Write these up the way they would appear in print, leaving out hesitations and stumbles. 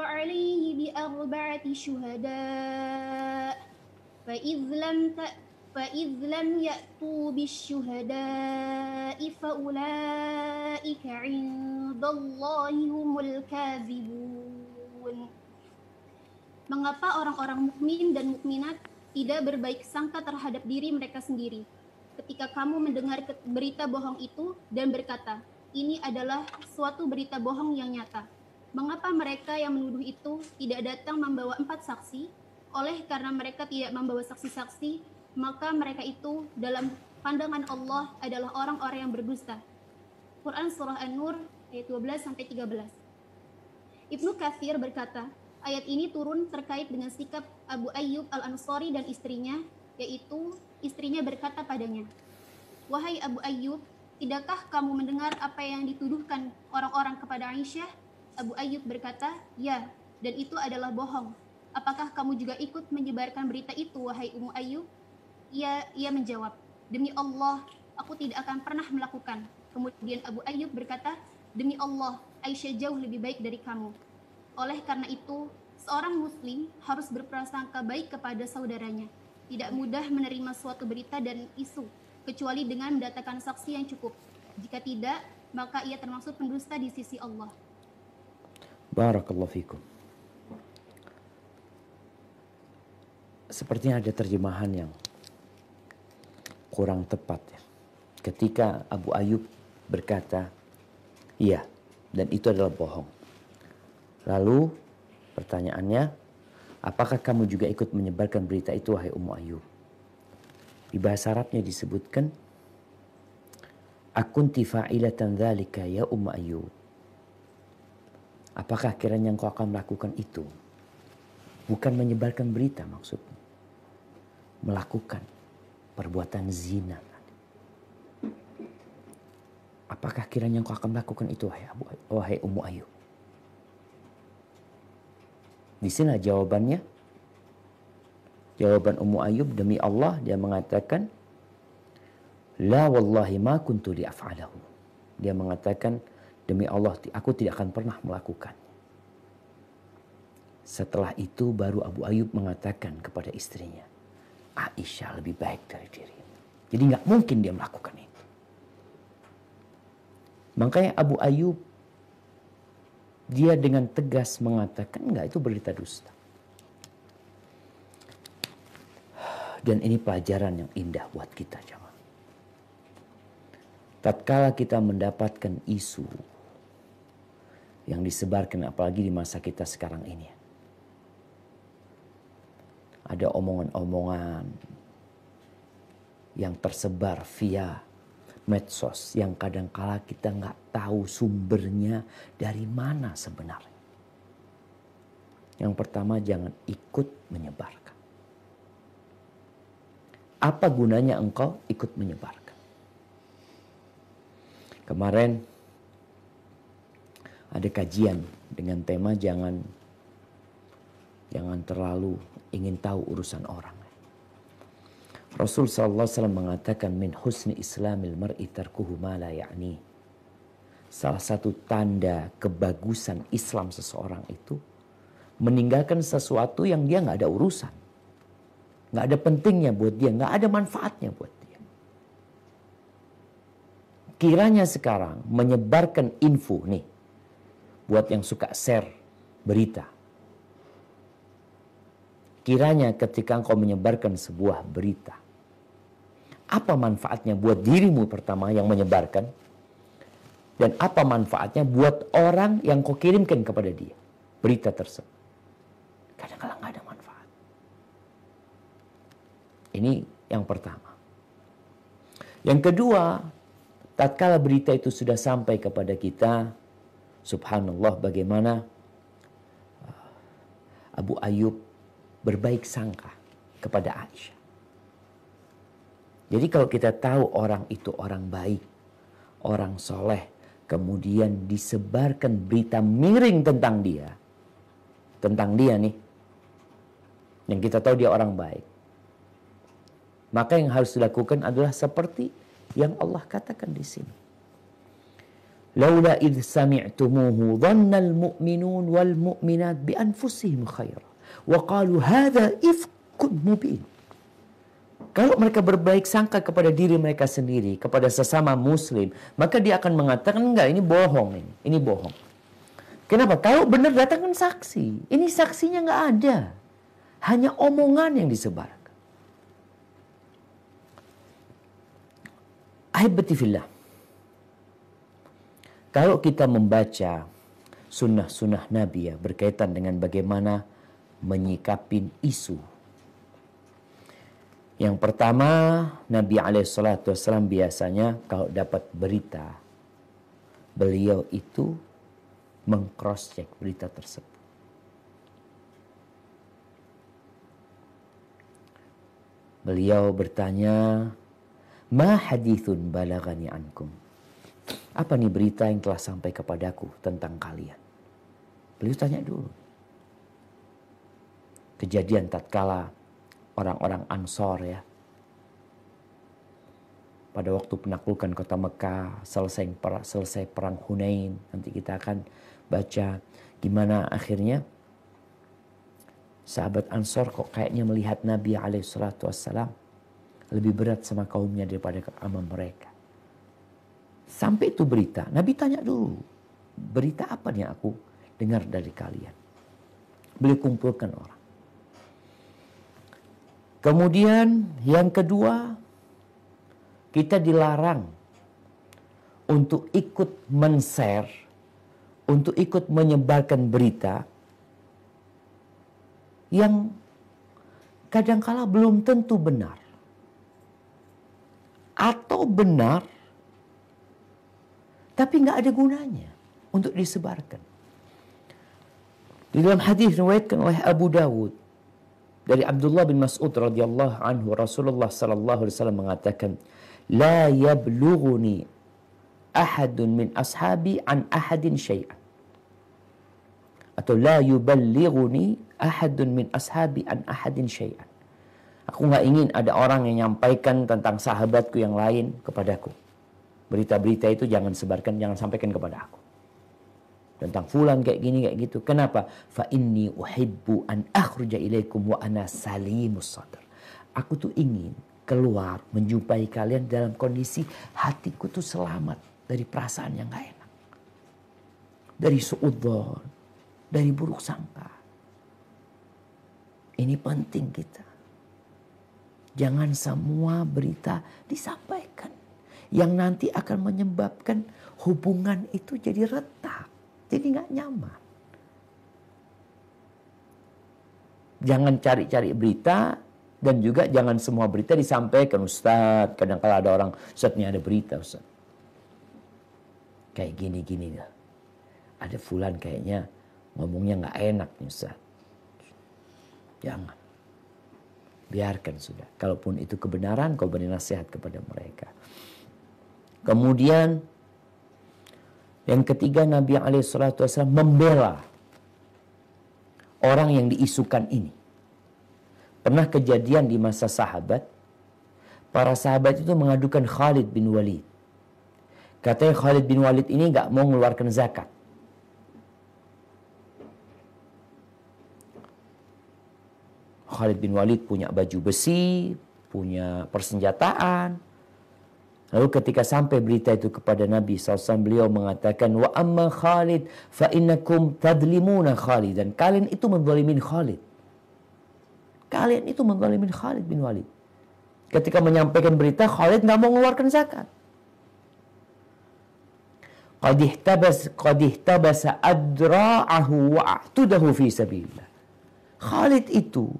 عليه بأربعة شهداء فإذ لم يأتوا بالشهداء فأولئك عند الله هم الكاذبون. Mengapa orang-orang mukmin dan mukminat tidak berbaik sangka terhadap diri mereka sendiri ketika kamu mendengar berita bohong itu dan berkata, ini adalah suatu berita bohong yang nyata? Mengapa mereka yang menuduh itu tidak datang membawa 4 saksi? Oleh karena mereka tidak membawa saksi-saksi, maka mereka itu dalam pandangan Allah adalah orang-orang yang berdusta. Quran Surah An-Nur ayat 12-13. Ibnu Katsir berkata, ayat ini turun terkait dengan sikap Abu Ayyub Al-Ansari dan istrinya, yaitu istrinya berkata padanya, wahai Abu Ayyub, tidakkah kamu mendengar apa yang dituduhkan orang-orang kepada Aisyah? Abu Ayyub berkata, ya, dan itu adalah bohong. Apakah kamu juga ikut menyebarkan berita itu, wahai Ummu Ayyub? Ia menjawab, demi Allah, aku tidak akan pernah melakukan. Kemudian Abu Ayyub berkata, demi Allah, Aisyah jauh lebih baik dari kamu. Oleh karena itu, seorang muslim harus berprasangka baik kepada saudaranya. Tidak mudah menerima suatu berita dan isu, kecuali dengan mendatangkan saksi yang cukup. Jika tidak, maka ia termasuk pendusta di sisi Allah. Barakallahu fikum. Sepertinya ada terjemahan yang kurang tepat ya. Ketika Abu Ayyub berkata, iya, dan itu adalah bohong. Lalu pertanyaannya, apakah kamu juga ikut menyebarkan berita itu, wahai Ummu Ayyub? Di bahasa Arabnya disebutkan, akunti fa'ilatan dzalika ya Ummu Ayyub. Apakah kiranya engkau akan melakukan itu? Bukan menyebarkan berita maksudnya. Melakukan perbuatan zina. Apakah kiranya engkau akan melakukan itu, wahai Ummu Ayyub? Di sini jawabannya. Jawaban Ummu Ayyub, demi Allah, dia mengatakan, la wallahi ma kuntu li'af'alahu. Dia mengatakan, demi Allah, aku tidak akan pernah melakukannya. Setelah itu baru Abu Ayyub mengatakan kepada istrinya, Aisyah lebih baik dari dirimu. Jadi nggak mungkin dia melakukan itu. Makanya Abu Ayyub, dia dengan tegas mengatakan, enggak, itu berita dusta. Dan ini pelajaran yang indah buat kita, jemaah. Tatkala kita mendapatkan isu yang disebarkan, apalagi di masa kita sekarang ini, ada omongan-omongan yang tersebar via medsos yang kadangkala kita nggak tahu sumbernya dari mana sebenarnya. Yang pertama, jangan ikut menyebarkan. Apa gunanya engkau ikut menyebarkan? Kemarin ada kajian dengan tema jangan terlalu ingin tahu urusan orang. Rasul sallallahu alaihi wasallam mengatakan, min husni islamil mar'i tarkuhu ma la ya'ni. Salah satu tanda kebagusan Islam seseorang itu meninggalkan sesuatu yang dia nggak ada urusan, nggak ada pentingnya buat dia, nggak ada manfaatnya buat dia. Kiranya sekarang menyebarkan info nih, buat yang suka share berita. Kiranya ketika engkau menyebarkan sebuah berita, apa manfaatnya buat dirimu pertama yang menyebarkan, dan apa manfaatnya buat orang yang kau kirimkan kepada dia berita tersebut? Kadang-kadang nggak ada manfaat. Ini yang pertama. Yang kedua, tatkala berita itu sudah sampai kepada kita, subhanallah, bagaimana Abu Ayyub berbaik sangka kepada Aisyah. Jadi kalau kita tahu orang itu orang baik, orang soleh, kemudian disebarkan berita miring tentang dia nih, yang kita tahu dia orang baik, maka yang harus dilakukan adalah seperti yang Allah katakan di sini. Laula idh sami'tumuhu dhannal mu'minun wal mu'minat bi anfusihim khaira wa qalu hadza ifkun mubin. Kalau mereka berbaik sangka kepada diri mereka sendiri, kepada sesama muslim, maka dia akan mengatakan, enggak, ini bohong, ini bohong. Kenapa? Kalau benar datangkan saksi. Ini saksinya enggak ada. Hanya omongan yang disebarkan. Ahibati fillah. Kalau kita membaca sunnah-sunnah Nabi ya, berkaitan dengan bagaimana menyikapin isu. Yang pertama, Nabi SAW biasanya kalau dapat berita, beliau itu meng-cross-check berita tersebut. Beliau bertanya, ma hadithun balagani ankum. Apa nih berita yang telah sampai kepadaku tentang kalian? Beliau tanya dulu. Kejadian tatkala orang-orang Ansor ya. Pada waktu penaklukan kota Mekah, selesai perang Hunain. Nanti kita akan baca gimana akhirnya sahabat Ansor kok kayaknya melihat Nabi SAW lebih berat sama kaumnya daripada sama mereka. Sampai itu berita, Nabi tanya dulu, berita apa nih aku dengar dari kalian? Beliau kumpulkan orang. Kemudian yang kedua, kita dilarang untuk ikut men-share, untuk ikut menyebarkan berita yang kadangkala belum tentu benar. Atau benar, tapi nggak ada gunanya untuk disebarkan. Di dalam hadis riwayatkan oleh Abu Dawud dari Abdullah bin Mas'ud radhiyallahu anhu, Rasulullah sallallahu alaihi wasallam mengatakan, la yablughuni ahadun min ashabi an ahadin syai'an. Atau la yuballighuni ahadun min ashabi an ahadin syai'an. Aku nggak ingin ada orang yang nyampaikan tentang sahabatku yang lain kepadaku. Berita-berita itu jangan sebarkan, jangan sampaikan kepada aku. Tentang fulan kayak gini, kayak gitu. Kenapa? Fa inni uhibbu an akhruja ilaikum wa ana salimus sadr. Aku tuh ingin keluar menjumpai kalian dalam kondisi hatiku tuh selamat dari perasaan yang gak enak. Dari suudzon, dari buruk sangka. Ini penting kita. Jangan semua berita disampaikan. Yang nanti akan menyebabkan hubungan itu jadi retak. Jadi gak nyaman. Jangan cari-cari berita. Dan juga jangan semua berita disampaikan. Ustaz, kadang-kadang ada orang, Ustaz ini ada berita Ustaz. Kayak gini-gini lah. Ada fulan kayaknya ngomongnya gak enak nih Ustaz. Jangan. Biarkan sudah. Kalaupun itu kebenaran, kau beri nasihat kepada mereka. Kemudian yang ketiga, Nabi SAW membela orang yang diisukan ini. Pernah kejadian di masa sahabat, para sahabat itu mengadukan Khalid bin Walid. Katanya Khalid bin Walid ini gak mau mengeluarkan zakat. Khalid bin Walid punya baju besi, punya persenjataan. Lalu ketika sampai berita itu kepada Nabi SAW, beliau mengatakan, wa amma Khalid fa innakum tadlimuna Khalid. Dan kalian itu menzalimin Khalid. Kalian itu menzalimin Khalid bin Walid. Ketika menyampaikan berita, Khalid gak mau mengeluarkan zakat. Qad ihtabasa adra'ahu wa a'tudahu fi sabilillah. Khalid itu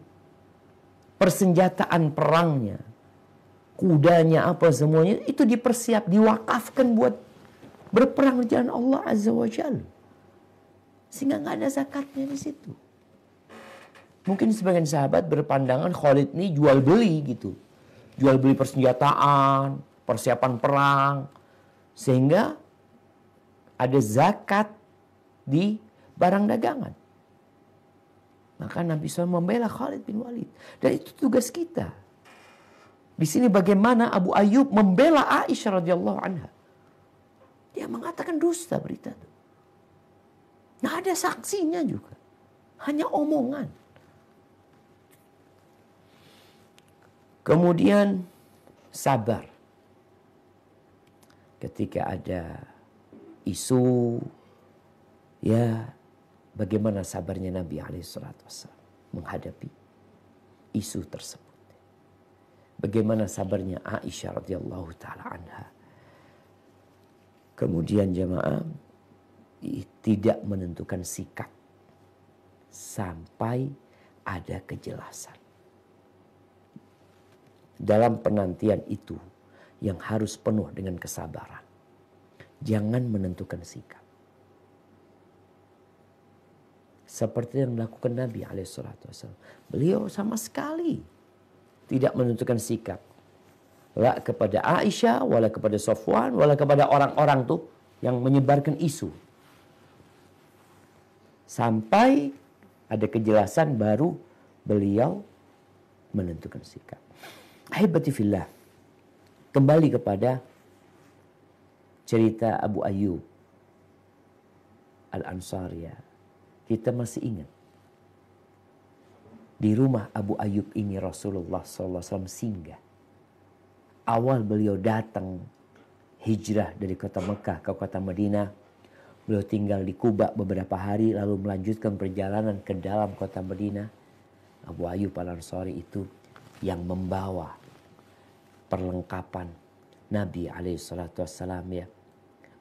persenjataan perangnya, kudanya apa semuanya itu diwakafkan buat berperang di jalan Allah Azza wa Jalla. Sehingga nggak ada zakatnya di situ. Mungkin sebagian sahabat berpandangan Khalid ini jual beli gitu. Jual beli persenjataan, persiapan perang. Sehingga ada zakat di barang dagangan. Maka Nabi SAW membela Khalid bin Walid. Dan itu tugas kita. Di sini bagaimana Abu Ayyub membela Aisyah radhiyallahu anha. Dia mengatakan dusta berita itu. Nggak ada saksinya juga. Hanya omongan. Kemudian sabar. Ketika ada isu, ya bagaimana sabarnya Nabi SAW menghadapi isu tersebut. Bagaimana sabarnya Aisyah radhiyallahu taala anha. Kemudian jamaah tidak menentukan sikap sampai ada kejelasan. Dalam penantian itu yang harus penuh dengan kesabaran. Jangan menentukan sikap. Seperti yang dilakukan Nabi SAW. Beliau sama sekali tidak menentukan sikap. La kepada Aisyah, wala kepada Safwan, wala kepada orang-orang tuh yang menyebarkan isu. Sampai ada kejelasan baru beliau menentukan sikap. Ahibati fillah. Kembali kepada cerita Abu Ayyub Al-Ansari. Kita masih ingat. Di rumah Abu Ayyub ini Rasulullah SAW singgah. Awal beliau datang hijrah dari kota Mekah ke kota Madinah. Beliau tinggal di Kuba beberapa hari lalu melanjutkan perjalanan ke dalam kota Madinah. Abu Ayyub Al-Ansari itu yang membawa perlengkapan Nabi SAW, ya,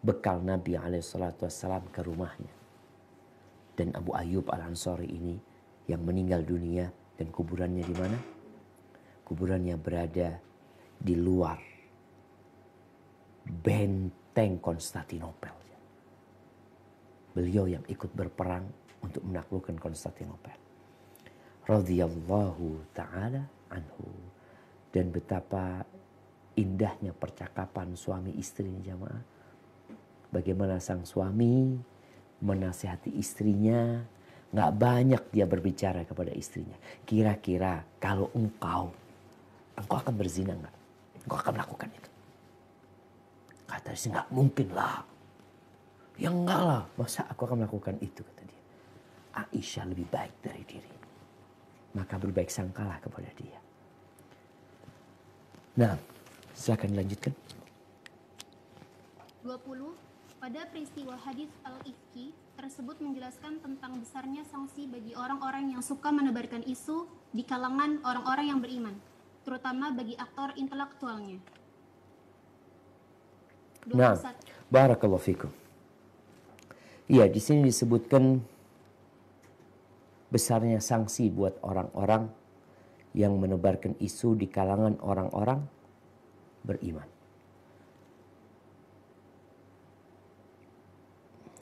bekal Nabi SAW ke rumahnya. Dan Abu Ayyub Al-Ansari ini yang meninggal dunia dan kuburannya di mana? Kuburannya berada di luar benteng Konstantinopel. Beliau yang ikut berperang untuk menaklukkan Konstantinopel. Radhiyallahu ta'ala anhu. Dan betapa indahnya percakapan suami istri, jamaah. Bagaimana sang suami menasihati istrinya. Gak banyak dia berbicara kepada istrinya. Kira-kira kalau engkau akan berzina gak? Engkau akan melakukan itu? Kata istri, gak mungkin lah. Ya enggak lah, masa aku akan melakukan itu, kata dia. Aisyah lebih baik dari diri. Maka berbaik sangkalah kepada dia. Nah, silakan lanjutkan. 20. Pada peristiwa hadis Al-Ifki tersebut menjelaskan tentang besarnya sanksi bagi orang-orang yang suka menebarkan isu di kalangan orang-orang yang beriman, terutama bagi aktor intelektualnya. 21. Nah, barakallahu fikum. Iya, di sini disebutkan besarnya sanksi buat orang-orang yang menebarkan isu di kalangan orang-orang beriman.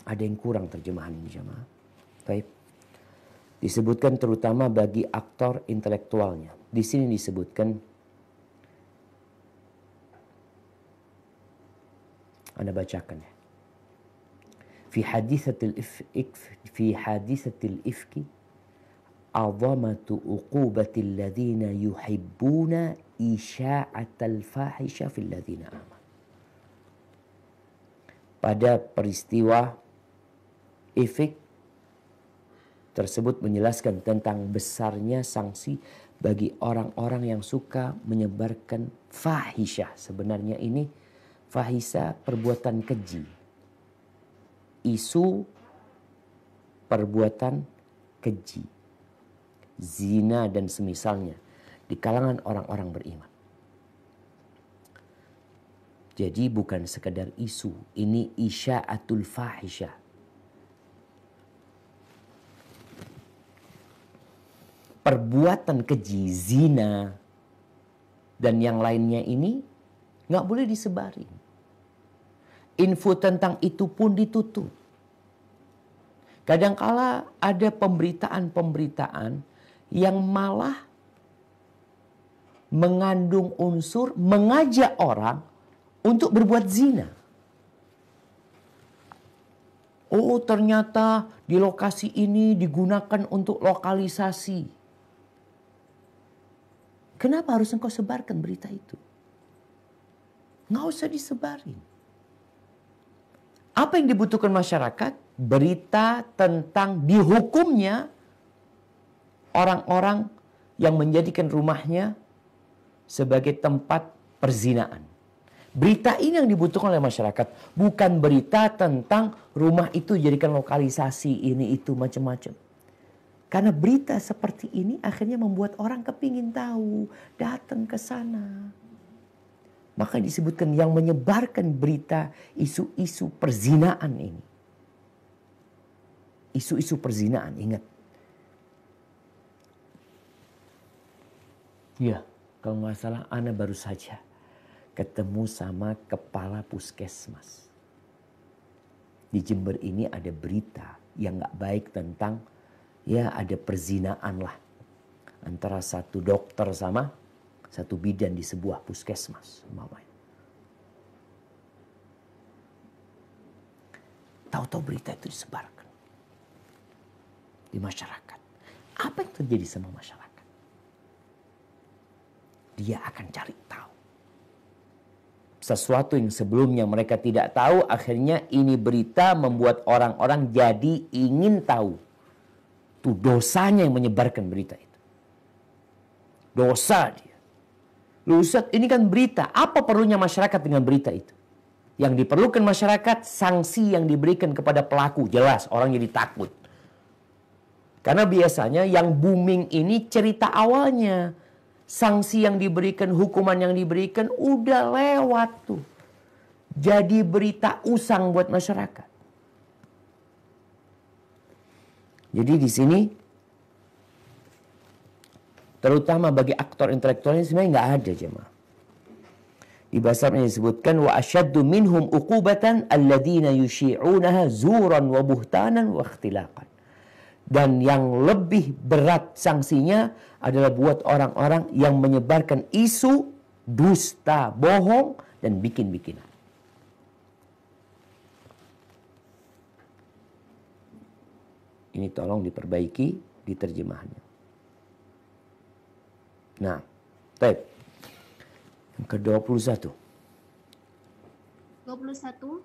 Ada yang kurang terjemahan ini, jemaah. Baik. Disebutkan terutama bagi aktor intelektualnya. Di sini disebutkan, Anda bacakan ya. في حادثة الإفك عظمة عقوبة الذين يحبون إشاعة الفاحشة في الذين آمنوا. Pada peristiwa Ifk tersebut menjelaskan tentang besarnya sanksi bagi orang-orang yang suka menyebarkan fahisyah. Sebenarnya ini fahisyah perbuatan keji. Isu perbuatan keji, zina dan semisalnya di kalangan orang-orang beriman. Jadi bukan sekedar isu, ini isya'atul fahisyah. Perbuatan keji, zina dan yang lainnya ini nggak boleh disebarin. Info tentang itu pun ditutup. Kadangkala ada pemberitaan-pemberitaan yang malah mengandung unsur mengajak orang untuk berbuat zina. Oh, ternyata di lokasi ini digunakan untuk lokalisasi. Kenapa harus engkau sebarkan berita itu? Nggak usah disebarin. Apa yang dibutuhkan masyarakat? Berita tentang dihukumnya orang-orang yang menjadikan rumahnya sebagai tempat perzinaan. Berita ini yang dibutuhkan oleh masyarakat. Bukan berita tentang rumah itu jadikan lokalisasi ini itu macam-macam. Karena berita seperti ini akhirnya membuat orang kepingin tahu. Datang ke sana. Maka disebutkan yang menyebarkan berita isu-isu perzinaan ini. Isu-isu perzinaan, ingat. Ya, kalau nggak salah Ana baru saja ketemu sama kepala puskesmas. Di Jember ini ada berita yang nggak baik tentang, ya ada perzinaan lah. Antara satu dokter sama satu bidan di sebuah puskesmas. Tahu-tahu berita itu disebarkan di masyarakat. Apa yang terjadi sama masyarakat? Dia akan cari tahu. Sesuatu yang sebelumnya mereka tidak tahu, akhirnya ini berita membuat orang-orang jadi ingin tahu. Itu dosanya yang menyebarkan berita itu. Dosa dia. Loh Ustaz, ini kan berita. Apa perlunya masyarakat dengan berita itu? Yang diperlukan masyarakat, sanksi yang diberikan kepada pelaku. Jelas, orang jadi takut. Karena biasanya yang booming ini cerita awalnya. Sanksi yang diberikan, hukuman yang diberikan, udah lewat tuh. Jadi berita usang buat masyarakat. Jadi di sini, terutama bagi aktor intelektual ini sebenarnya nggak ada jemaah. Di bahasa Arabnya disebutkan wa asyaddu minhum uqubatan alladziina yusyi'unaha zuran wa buhtanan wa ikhtilaqan. Dan yang lebih berat sanksinya adalah buat orang-orang yang menyebarkan isu dusta, bohong dan bikin-bikinan. Ini tolong diperbaiki di terjemahannya. Nah, baik. Yang ke-21. 21.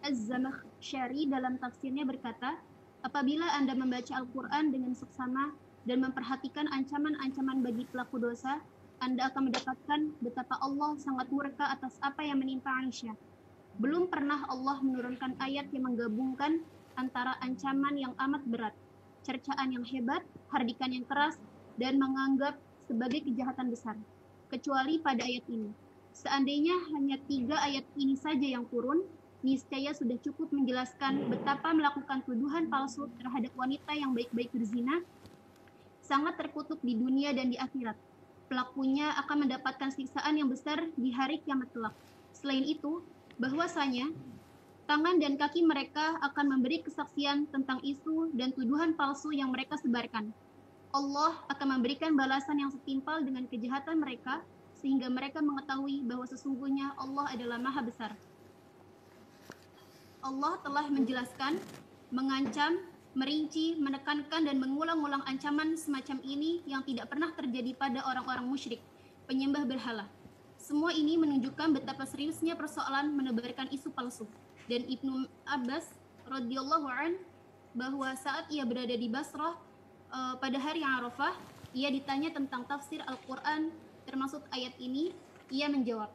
Az-Zamakhsyari dalam tafsirnya berkata, apabila Anda membaca Al-Quran dengan seksama dan memperhatikan ancaman-ancaman bagi pelaku dosa, Anda akan mendapatkan betapa Allah sangat murka atas apa yang menimpa Aisyah. Belum pernah Allah menurunkan ayat yang menggabungkan antara ancaman yang amat berat, cercaan yang hebat, hardikan yang keras, dan menganggap sebagai kejahatan besar. Kecuali pada ayat ini. Seandainya hanya 3 ayat ini saja yang turun, niscaya sudah cukup menjelaskan betapa melakukan tuduhan palsu terhadap wanita yang baik-baik berzina sangat terkutuk di dunia dan di akhirat. Pelakunya akan mendapatkan siksaan yang besar di hari kiamat kelak. Selain itu, bahwasanya tangan dan kaki mereka akan memberi kesaksian tentang isu dan tuduhan palsu yang mereka sebarkan. Allah akan memberikan balasan yang setimpal dengan kejahatan mereka, sehingga mereka mengetahui bahwa sesungguhnya Allah adalah Maha Besar. Allah telah menjelaskan, mengancam, merinci, menekankan dan mengulang-ulang ancaman semacam ini yang tidak pernah terjadi pada orang-orang musyrik, penyembah berhala. Semua ini menunjukkan betapa seriusnya persoalan menebarkan isu palsu. Dan Ibnu Abbas radhiyallahu an bahwa saat ia berada di Basrah pada hari Arafah, ia ditanya tentang tafsir Al-Quran termasuk ayat ini. Ia menjawab,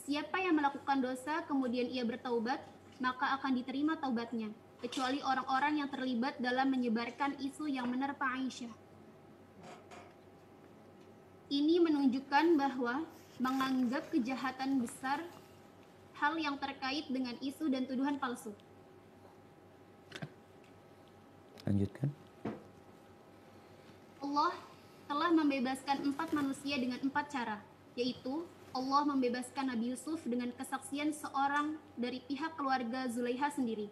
siapa yang melakukan dosa kemudian ia bertaubat, maka akan diterima taubatnya, kecuali orang-orang yang terlibat dalam menyebarkan isu yang menerpa Aisyah. Ini menunjukkan bahwa menganggap kejahatan besar hal yang terkait dengan isu dan tuduhan palsu. Lanjutkan. Allah telah membebaskan 4 manusia dengan 4 cara, yaitu Allah membebaskan Nabi Yusuf dengan kesaksian seorang dari pihak keluarga Zulaiha sendiri.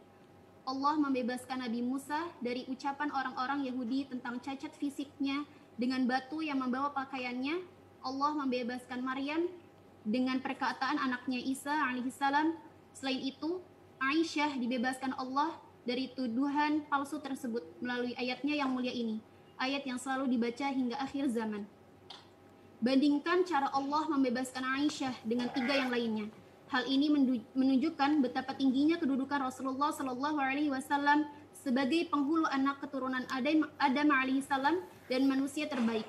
Allah membebaskan Nabi Musa dari ucapan orang-orang Yahudi tentang cacat fisiknya dengan batu yang membawa pakaiannya. Allah membebaskan Maryam dengan perkataan anaknya Isa alaihissalam. Selain itu, Aisyah dibebaskan Allah dari tuduhan palsu tersebut melalui ayatnya yang mulia ini, ayat yang selalu dibaca hingga akhir zaman. Bandingkan cara Allah membebaskan Aisyah dengan 3 yang lainnya. Hal ini menunjukkan betapa tingginya kedudukan Rasulullah Shallallahu Alaihi Wasallam sebagai penghulu anak keturunan Adam alaihissalam dan manusia terbaik,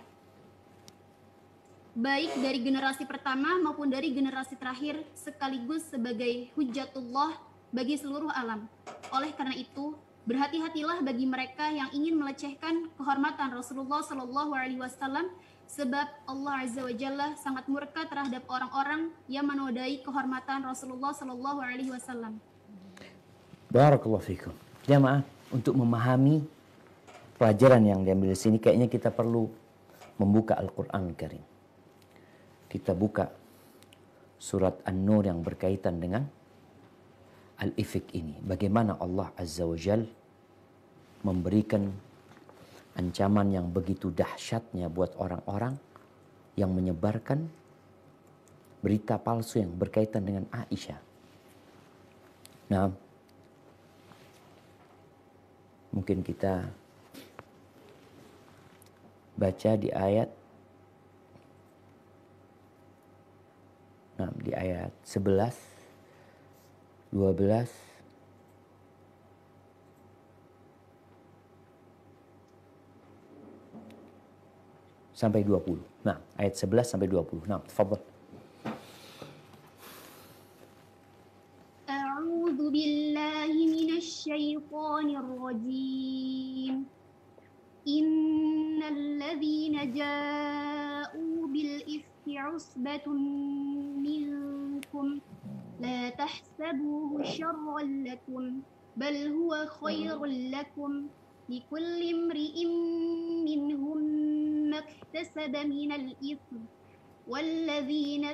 baik dari generasi pertama maupun dari generasi terakhir, sekaligus sebagai hujjatullah bagi seluruh alam. Oleh karena itu, berhati-hatilah bagi mereka yang ingin melecehkan kehormatan Rasulullah Shallallahu Alaihi Wasallam, sebab Allah Azza wa Jalla sangat murka terhadap orang-orang yang menodai kehormatan Rasulullah Shallallahu Alaihi Wasallam. Barakallahu fikum. Jamaah, untuk memahami pelajaran yang diambil di sini, kayaknya kita perlu membuka Al-Quran Karim. Kita buka surat An-Nur yang berkaitan dengan Al-Ifk ini. Bagaimana Allah Azza wa Jal memberikan ancaman yang begitu dahsyatnya buat orang-orang yang menyebarkan berita palsu yang berkaitan dengan Aisyah. Nah, mungkin kita baca di ayat 11, 12, sampai 20. Nah, ayat 11 sampai 20. Nah, tafadhal. A'udzu billahi minasy syaithanir rajim. Innal ladzina ja'u bil ifki 'usbatun minkum la tahsabuhu syarran lakum bal huwa khairul lakum likulli imri'in minhum maktasaba minal itsm والذي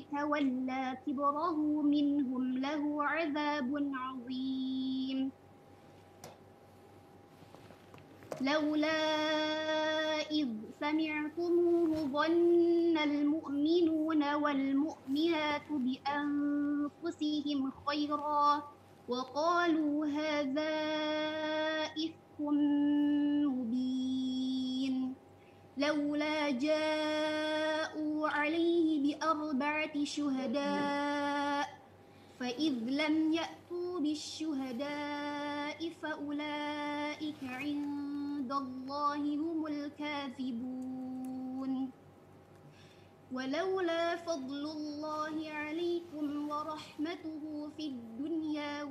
تولى كبره منهم له عذاب عظيم لولا إذ سمعتموه ظن المؤمنون والمؤمنات بأنفسهم خيرا وقالوا هذا إفك مبين لولا جاءوا عليه بأربعة شهداء فإذ لم يأتوا بالشهداء فأولئك عند الله هم الكاذبون ولولا فضل الله عليكم ورحمته في الدنيا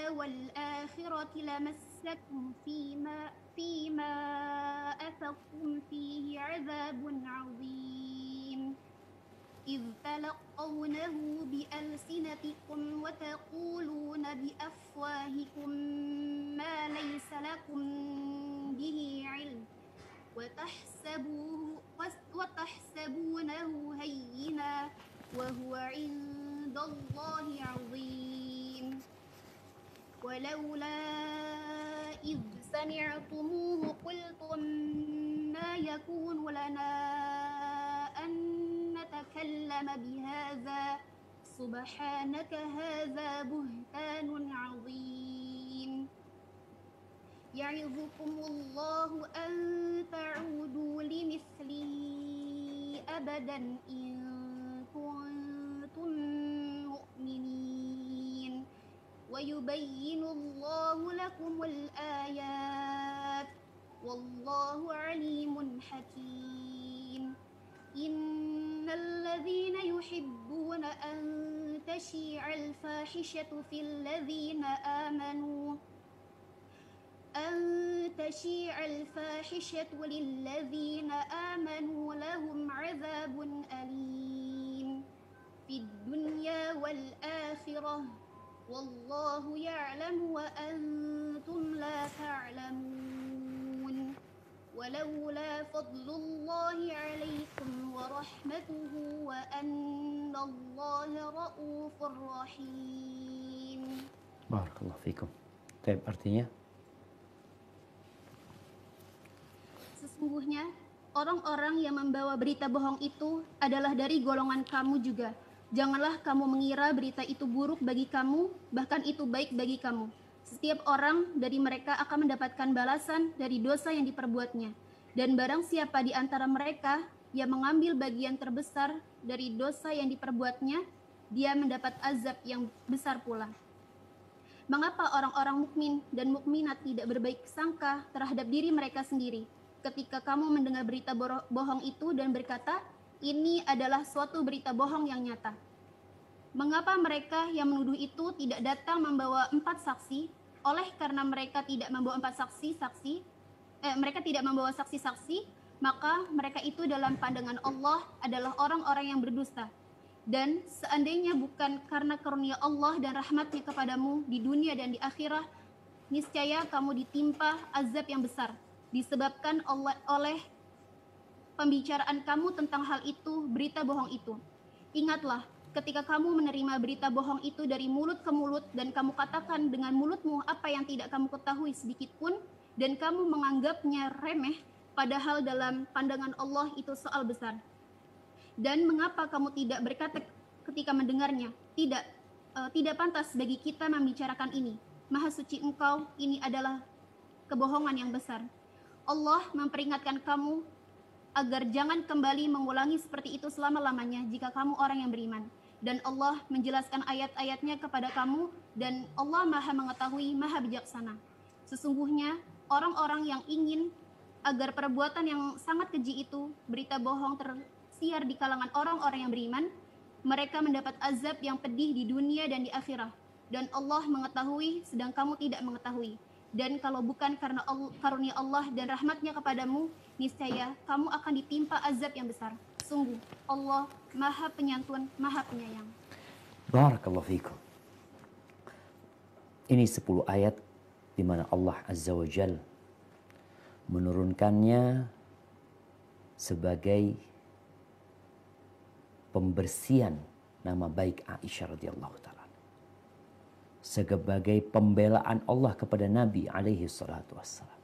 والآخرة لمسكم فيما أفقتم فيه عذاب عظيم إذ تلقونه بألسنتكم وتقولون بأفواهكم ما ليس لكم به علم وتحسبونه هينا وهو عند الله عظيم ولولا إذ سمعتموه قلتم ما يكون لنا أن نتكلم بهذا سبحانك هذا بهتان عظيم يعظكم الله أن تعودوا لمثله أبدا إن كنتم مؤمنين ويبين الله لكم الآيات والله عليم حكيم إن الذين يحبون أن تشيع الفاحشة للذين آمنوا لهم عذاب أليم في الدنيا والآخرة والله يعلم وأنتم لا تعلمون ولولا فضل الله عليكم ورحمته وأن الله رؤوف رحيم. Barakallahu fikum. Baik, artinya sesungguhnya orang-orang yang membawa berita bohong itu adalah dari golongan kamu juga. Janganlah kamu mengira berita itu buruk bagi kamu, bahkan itu baik bagi kamu. Setiap orang dari mereka akan mendapatkan balasan dari dosa yang diperbuatnya. Dan barang siapa di antara mereka yang mengambil bagian terbesar dari dosa yang diperbuatnya, dia mendapat azab yang besar pula. Mengapa orang-orang mukmin dan mukminat tidak berbaik sangka terhadap diri mereka sendiri ketika kamu mendengar berita bohong itu dan berkata, ini adalah suatu berita bohong yang nyata? Mengapa mereka yang menuduh itu tidak datang membawa 4 saksi? Oleh karena mereka tidak membawa 4 saksi-saksi, mereka tidak membawa saksi-saksi, maka mereka itu dalam pandangan Allah adalah orang-orang yang berdusta. Dan seandainya bukan karena karunia Allah dan rahmatnya kepadamu di dunia dan di akhirat, niscaya kamu ditimpa azab yang besar, disebabkan oleh pembicaraan kamu tentang hal itu, berita bohong itu. Ingatlah, ketika kamu menerima berita bohong itu dari mulut ke mulut, dan kamu katakan dengan mulutmu apa yang tidak kamu ketahui sedikit pun, dan kamu menganggapnya remeh, padahal dalam pandangan Allah itu soal besar. Dan mengapa kamu tidak berkata ketika mendengarnya, tidak pantas bagi kita membicarakan ini. Maha suci Engkau, ini adalah kebohongan yang besar. Allah memperingatkan kamu agar jangan kembali mengulangi seperti itu selama-lamanya jika kamu orang yang beriman. Dan Allah menjelaskan ayat-ayatnya kepada kamu, dan Allah Maha mengetahui, Maha bijaksana. Sesungguhnya orang-orang yang ingin agar perbuatan yang sangat keji itu, berita bohong tersiar di kalangan orang-orang yang beriman, mereka mendapat azab yang pedih di dunia dan di akhirat. Dan Allah mengetahui sedang kamu tidak mengetahui. Dan kalau bukan karena karunia Allah dan rahmatnya kepadamu, niscaya kamu akan ditimpa azab yang besar. Sungguh Allah Maha Penyantun, Maha Penyayang. Barakallahu fikum. Ini 10 ayat di mana Allah Azza wa Jal menurunkannya sebagai pembersihan nama baik Aisyah radhiyallahu taala, sebagai pembelaan Allah kepada Nabi alaihi salatu wassalam.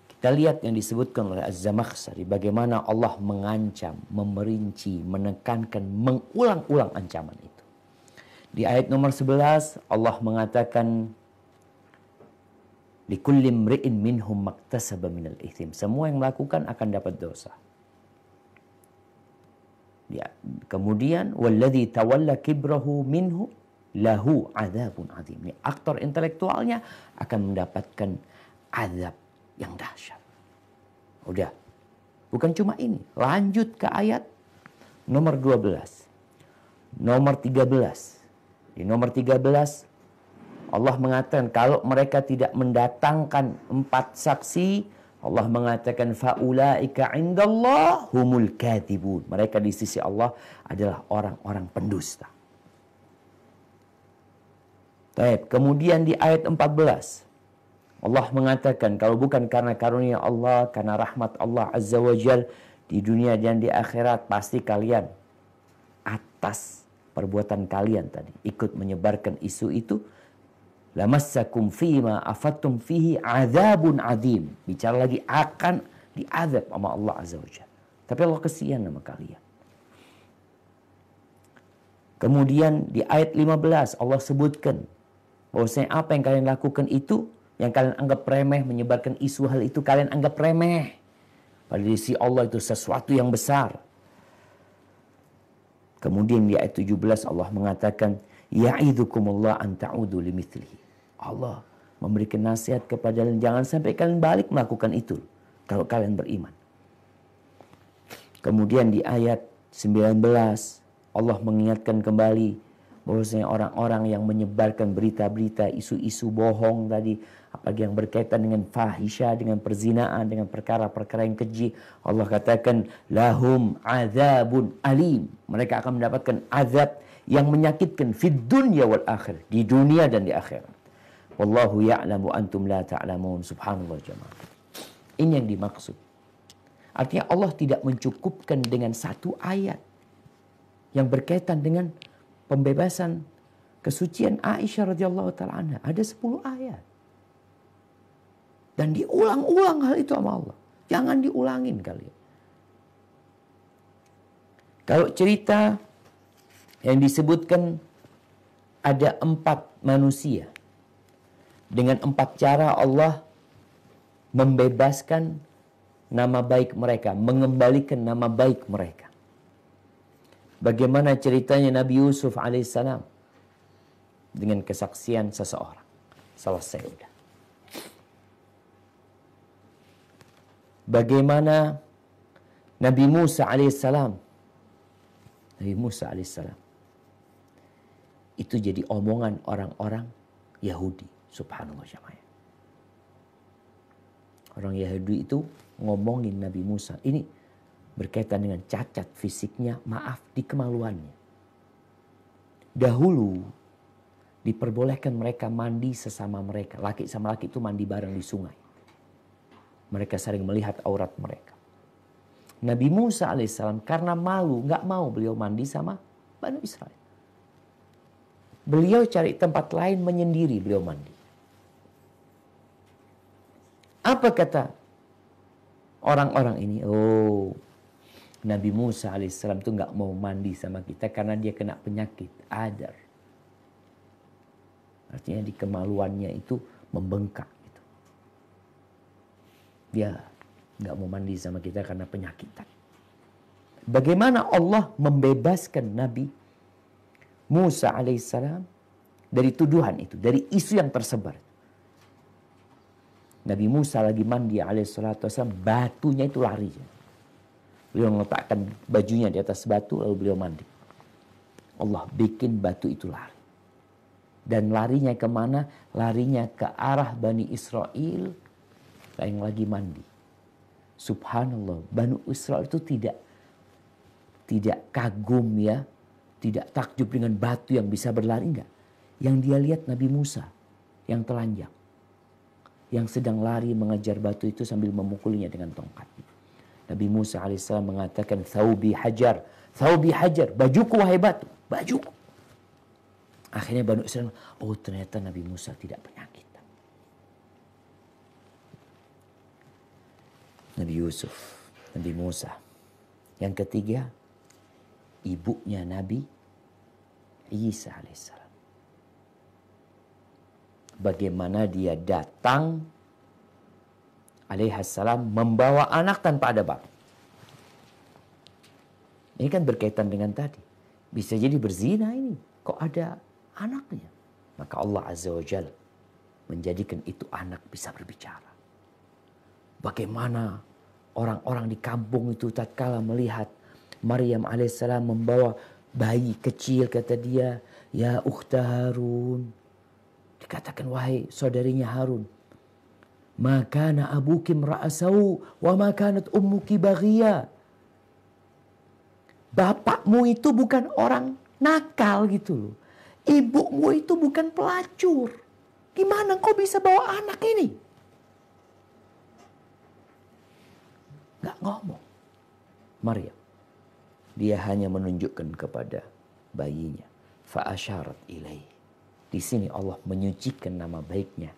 Kita lihat yang disebutkan oleh Az-Zamakhsyari, bagaimana Allah mengancam, memerinci, menekankan, mengulang-ulang ancaman itu. Di ayat nomor 11 Allah mengatakan, likulli imri'in minhum maktasaba minal ithim. Semua yang melakukan akan dapat dosa. Kemudian walladzi tawalla kibrahu minhu lahu adzabun adzim. Ini aktor intelektualnya akan mendapatkan azab yang dahsyat. Udah. Bukan cuma ini. Lanjut ke ayat nomor 12. Nomor 13. Di nomor 13 Allah mengatakan kalau mereka tidak mendatangkan 4 saksi, Allah mengatakan faulaika indallah humul katibun. Mereka di sisi Allah adalah orang-orang pendusta. Baik, kemudian di ayat 14 Allah mengatakan kalau bukan karena karunia Allah, karena rahmat Allah Azza wa Jal di dunia dan di akhirat, pasti kalian atas perbuatan kalian tadi ikut menyebarkan isu itu, lamassakum fima afattum fihi azabun adim. Bicara lagi akan diazab sama Allah Azza wa Jalla. Tapi Allah kesian sama kalian. Kemudian di ayat 15 Allah sebutkan bahwasanya apa yang kalian lakukan itu, yang kalian anggap remeh, menyebarkan isu hal itu kalian anggap remeh, pada sisi Allah itu sesuatu yang besar. Kemudian di ayat 17 Allah mengatakan ya'idzukumullah an ta'udu limithlihi. Allah memberikan nasihat kepada kalian, jangan sampai kalian balik melakukan itu kalau kalian beriman. Kemudian di ayat 19 Allah mengingatkan kembali bahwasanya orang-orang yang menyebarkan berita-berita, isu-isu bohong tadi, apalagi yang berkaitan dengan fahisha, dengan perzinaan, dengan perkara-perkara yang keji, Allah katakan lahum azabun alim. Mereka akan mendapatkan azab yang menyakitkan fid dunya wal akhir, di dunia dan di akhirat. Wallahu ya'lamu antum la ta'lamun. Subhanallah jemaah. Ini yang dimaksud. Artinya Allah tidak mencukupkan dengan 1 ayat yang berkaitan dengan pembebasan kesucian Aisyah radhiyallahu taala anha. Ada 10 ayat. Dan diulang-ulang hal itu sama Allah. Jangan diulangin kalian. Kalau cerita yang disebutkan ada 4 manusia. Dengan 4 cara Allah membebaskan nama baik mereka, mengembalikan nama baik mereka. Bagaimana ceritanya Nabi Yusuf alaihissalam dengan kesaksian seseorang. Selesai udah. Bagaimana Nabi Musa alaihissalam. Nabi Musa alaihissalam itu jadi omongan orang-orang Yahudi. Subhanallah jamaah. Orang Yahudi itu ngomongin Nabi Musa. Ini berkaitan dengan cacat fisiknya, maaf, di kemaluannya. Dahulu diperbolehkan mereka mandi sesama mereka. Laki sama laki itu mandi bareng di sungai. Mereka sering melihat aurat mereka. Nabi Musa alaihissalam karena malu nggak mau beliau mandi sama Bani Israel. Beliau cari tempat lain menyendiri beliau mandi. Apa kata orang-orang ini? Oh, Nabi Musa alaihissalam itu nggak mau mandi sama kita karena dia kena penyakit adar. Artinya di kemaluannya itu membengkak. Gitu. Dia nggak mau mandi sama kita karena penyakitan. Bagaimana Allah membebaskan Nabi Musa alaihissalam dari tuduhan itu, dari isu yang tersebar. Nabi Musa lagi mandi alaihissalam, batunya itu lari. Beliau meletakkan bajunya di atas batu lalu beliau mandi. Allah bikin batu itu lari. Dan larinya kemana? Larinya ke arah Bani Israel yang lagi mandi. Subhanallah, Bani Israel itu tidak kagum ya, tidak takjub dengan batu yang bisa berlari, enggak. Yang dia lihat Nabi Musa yang telanjang, yang sedang lari mengejar batu itu sambil memukulinya dengan tongkat. Nabi Musa alaihissalam mengatakan, "Thawbi hajar, thawbi hajar, bajuku wahai batu, bajuku." Akhirnya Bani Israel, oh ternyata Nabi Musa tidak penyakitan. Nabi Yusuf, Nabi Musa. Yang ketiga, ibunya Nabi Isa alaihissalam. Bagaimana dia datang alaihissalam membawa anak tanpa ada bapak. Ini kan berkaitan dengan tadi. Bisa jadi berzina ini. Kok ada anaknya? Maka Allah Azza wa Jalla menjadikan itu anak bisa berbicara. Bagaimana orang-orang di kampung itu tatkala melihat Maryam alaihissalam membawa bayi kecil, kata dia, ya ukhta Harun. Dikatakan, wahai saudarinya Harun, makana abuki ra'asau wa makanat ummuki baghiya. Bapakmu itu bukan orang nakal gitu loh. Ibumu itu bukan pelacur. Gimana kau bisa bawa anak ini? Gak ngomong. Maryam. Dia hanya menunjukkan kepada bayinya. Fa'asyarat ilaih. Di sini Allah menyucikan nama baiknya.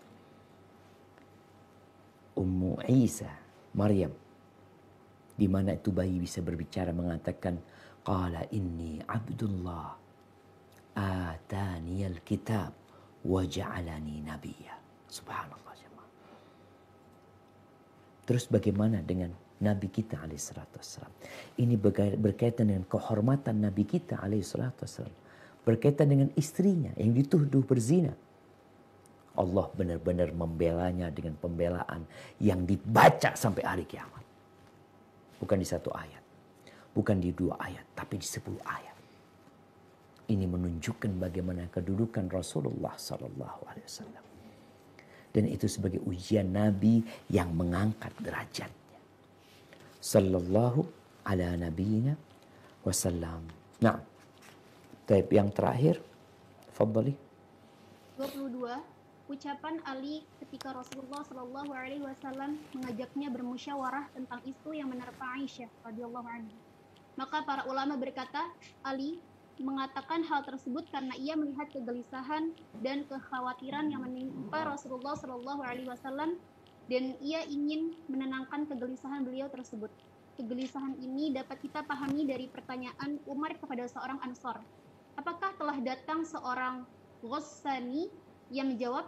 Ummu Isa, Maryam. Di mana itu bayi bisa berbicara mengatakan, Qala inni abdullah ataniyal kitab wa ja'alani nabiyya. Subhanallah jemaah. Terus bagaimana dengan Nabi kita alaihissalam? Ini berkaitan dengan kehormatan Nabi kita alaihissalam. Berkaitan dengan istrinya yang dituduh berzina. Allah benar-benar membelanya dengan pembelaan yang dibaca sampai hari kiamat. Bukan di satu ayat. Bukan di 2 ayat. Tapi di 10 ayat. Ini menunjukkan bagaimana kedudukan Rasulullah SAW. Dan itu sebagai ujian Nabi yang mengangkat derajatnya. Sallallahu ala nabiyina wasallam. Nah, taib yang terakhir. Fadhali. 22. Ucapan Ali ketika Rasulullah Shallallahu Alaihi Wasallam mengajaknya bermusyawarah tentang isu yang menerpa Aisyah radhiyallahu anha. Maka para ulama berkata, Ali mengatakan hal tersebut karena ia melihat kegelisahan dan kekhawatiran yang menimpa Rasulullah Shallallahu Alaihi Wasallam dan ia ingin menenangkan kegelisahan beliau tersebut. Kegelisahan ini dapat kita pahami dari pertanyaan Umar kepada seorang Ansor. Apakah telah datang seorang Ghassani yang menjawab,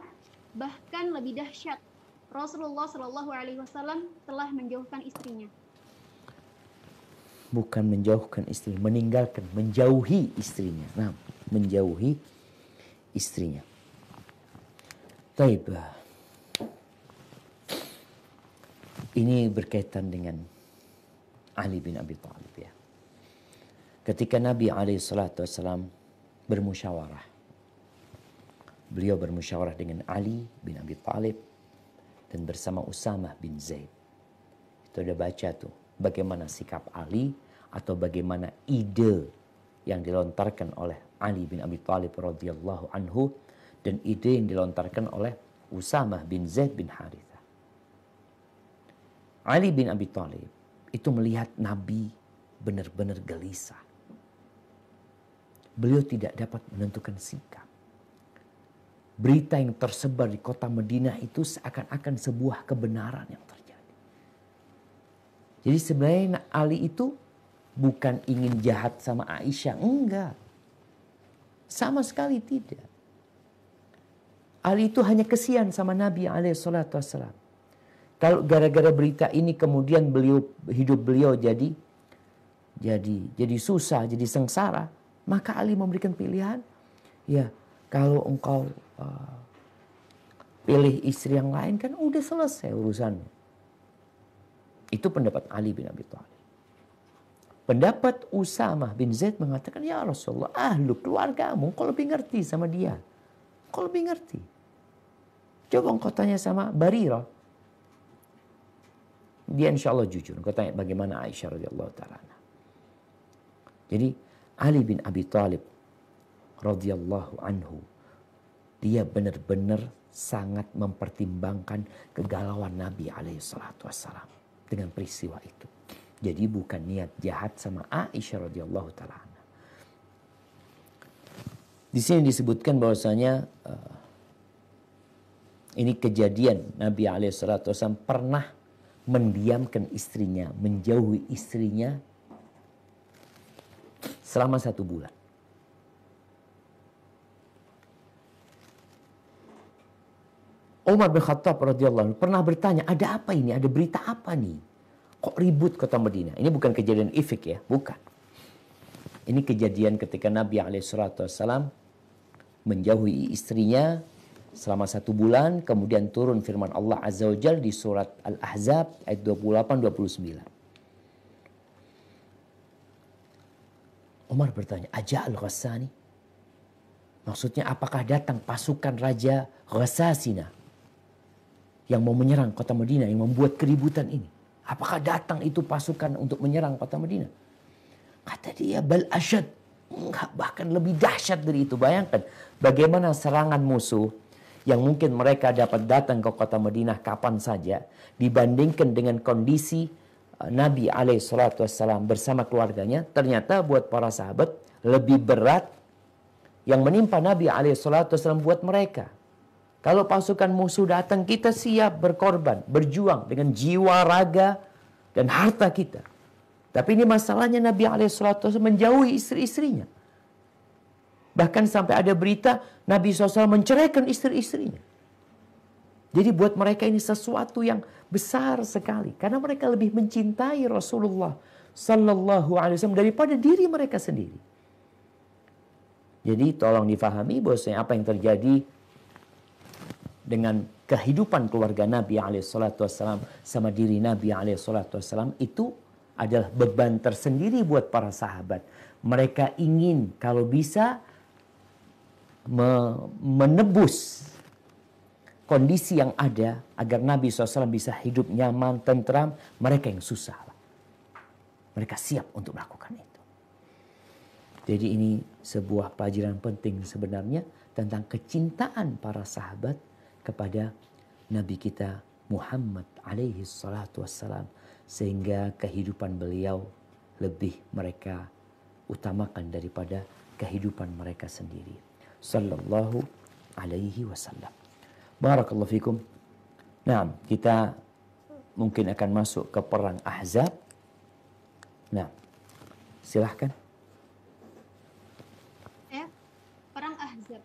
bahkan lebih dahsyat. Rasulullah Shallallahu Alaihi Wasallam telah menjauhkan istrinya. Bukan menjauhkan istri, meninggalkan, menjauhi istrinya. Nah, menjauhi istrinya. Taib. Ini berkaitan dengan Ali bin Abi Thalib ya. Ketika Nabi SAW bermusyawarah, beliau bermusyawarah dengan Ali bin Abi Thalib dan bersama Usamah bin Zaid. Itu udah baca tuh bagaimana sikap Ali atau bagaimana ide yang dilontarkan oleh Ali bin Abi Thalib radhiyallahu anhu dan ide yang dilontarkan oleh Usamah bin Zaid bin Harithah. Ali bin Abi Thalib itu melihat Nabi benar-benar gelisah. Beliau tidak dapat menentukan sikap. Berita yang tersebar di kota Madinah itu seakan-akan sebuah kebenaran yang terjadi. Jadi sebenarnya Ali itu bukan ingin jahat sama Aisyah, enggak. Sama sekali tidak. Ali itu hanya kesian sama Nabi SAW. Kalau gara-gara berita ini kemudian hidup beliau jadi susah, jadi sengsara, maka Ali memberikan pilihan, ya kalau engkau pilih istri yang lain kan udah selesai urusannya. Itu pendapat Ali bin Abi Thalib. Pendapat Usamah bin Zaid mengatakan, ya Rasulullah, keluargamu kau lebih ngerti sama dia. Kau lebih ngerti. Coba engkau tanya sama Barirah. Dia insya Allah jujur. Engkau tanya bagaimana Aisyah radhiyallahu ta'ala. Jadi Ali bin Abi Thalib radhiyallahu anhu, dia benar-benar sangat mempertimbangkan kegalauan Nabi SAW dengan peristiwa itu. Jadi bukan niat jahat sama Aisyah radhiyallahu ta'ala. Di sini disebutkan bahwasanya ini kejadian Nabi SAW pernah mendiamkan istrinya, menjauhi istrinya selama 1 bulan. Umar bin Khattab radhiyallahu anhu pernah bertanya, ada apa ini? Ada berita apa nih? Kok ribut kota Madinah? Ini bukan kejadian ifk ya, bukan. Ini kejadian ketika Nabi SAW menjauhi istrinya selama 1 bulan, kemudian turun firman Allah Azza wa Jalla di surat Al-Ahzab ayat 28-29. Umar bertanya, Aja al-Ghassani? Maksudnya apakah datang pasukan Raja Ghassasina yang mau menyerang kota Madinah, yang membuat keributan ini? Apakah datang itu pasukan untuk menyerang kota Madinah? Kata dia, bal asyad. Enggak, bahkan lebih dahsyat dari itu. Bayangkan bagaimana serangan musuh yang mungkin mereka dapat datang ke kota Madinah kapan saja dibandingkan dengan kondisi Nabi SAW bersama keluarganya. Ternyata buat para sahabat lebih berat yang menimpa Nabi SAW buat mereka. Kalau pasukan musuh datang, kita siap berkorban, berjuang dengan jiwa, raga, dan harta kita. Tapi ini masalahnya Nabi SAW menjauhi istri-istrinya. Bahkan sampai ada berita Nabi SAW menceraikan istri-istrinya. Jadi buat mereka ini sesuatu yang besar sekali. Karena mereka lebih mencintai Rasulullah SAW daripada diri mereka sendiri. Jadi tolong difahami bahwasanya apa yang terjadi dengan kehidupan keluarga Nabi SAW sama diri Nabi SAW itu adalah beban tersendiri buat para sahabat. Mereka ingin kalau bisa menebus kondisi yang ada agar Nabi SAW bisa hidup nyaman, tentram. Mereka yang susah. Mereka siap untuk melakukan itu. Jadi ini sebuah pelajaran penting sebenarnya tentang kecintaan para sahabat kepada Nabi kita Muhammad alaihi salatu wassalam. Sehingga kehidupan beliau lebih mereka utamakan daripada kehidupan mereka sendiri. Sallallahu alaihi wasallam. Barakallahu fikum. Nah, kita mungkin akan masuk ke perang Ahzab. Nah, silahkan. Perang Ahzab.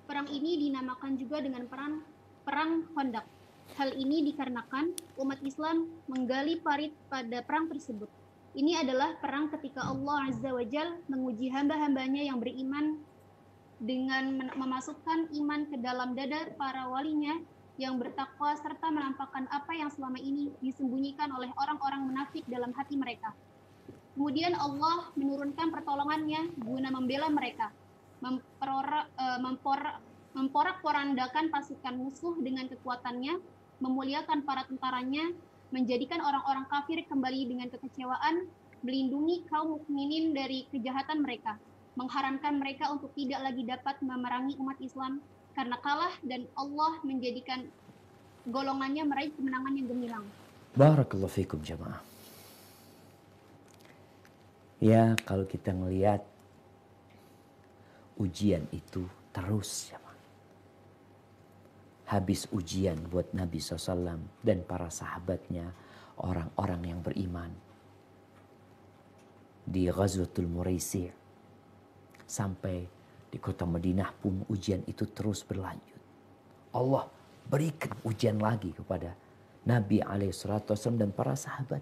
Perang ini dinamakan juga dengan perang Khandaq. Hal ini dikarenakan umat Islam menggali parit pada perang tersebut. Ini adalah perang ketika Allah Azza wa Jal menguji hamba-hambanya yang beriman dengan memasukkan iman ke dalam dada para walinya yang bertakwa serta menampakkan apa yang selama ini disembunyikan oleh orang-orang munafik dalam hati mereka. Kemudian Allah menurunkan pertolongannya guna membela mereka, memporak-porandakan pasukan musuh dengan kekuatannya, memuliakan para tentaranya, menjadikan orang-orang kafir kembali dengan kekecewaan, melindungi kaum mukminin dari kejahatan mereka, mengharamkan mereka untuk tidak lagi dapat memerangi umat Islam karena kalah, dan Allah menjadikan golongannya meraih kemenangan yang gemilang. Barakallahu fikum jamaah. Ya, kalau kita ngelihat ujian itu terus jamaah. Habis ujian buat Nabi SAW dan para sahabatnya, orang-orang yang beriman. Di Ghazwatul Muraisi' sampai di kota Madinah pun ujian itu terus berlanjut. Allah berikan ujian lagi kepada Nabi SAW dan para sahabat.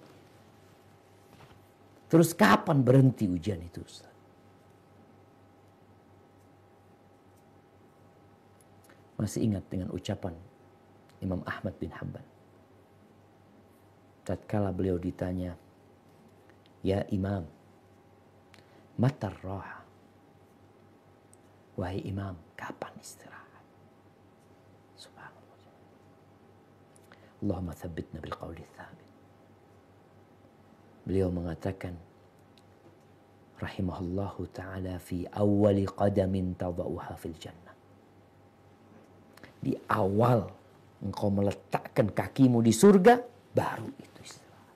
Terus kapan berhenti ujian itu, Ustaz? Masih ingat dengan ucapan Imam Ahmad bin Hanbal. Tatkala beliau ditanya, "Ya Imam, matar raha?" Wahai Imam, kapan istirahat? Subhanallah. Allahumma thabbitna bil qawli thabit. Beliau mengatakan, rahimahullahu ta'ala, fi awwali qadamin tada'uha fil jannah. Di awal engkau meletakkan kakimu di surga, baru itu istirahat.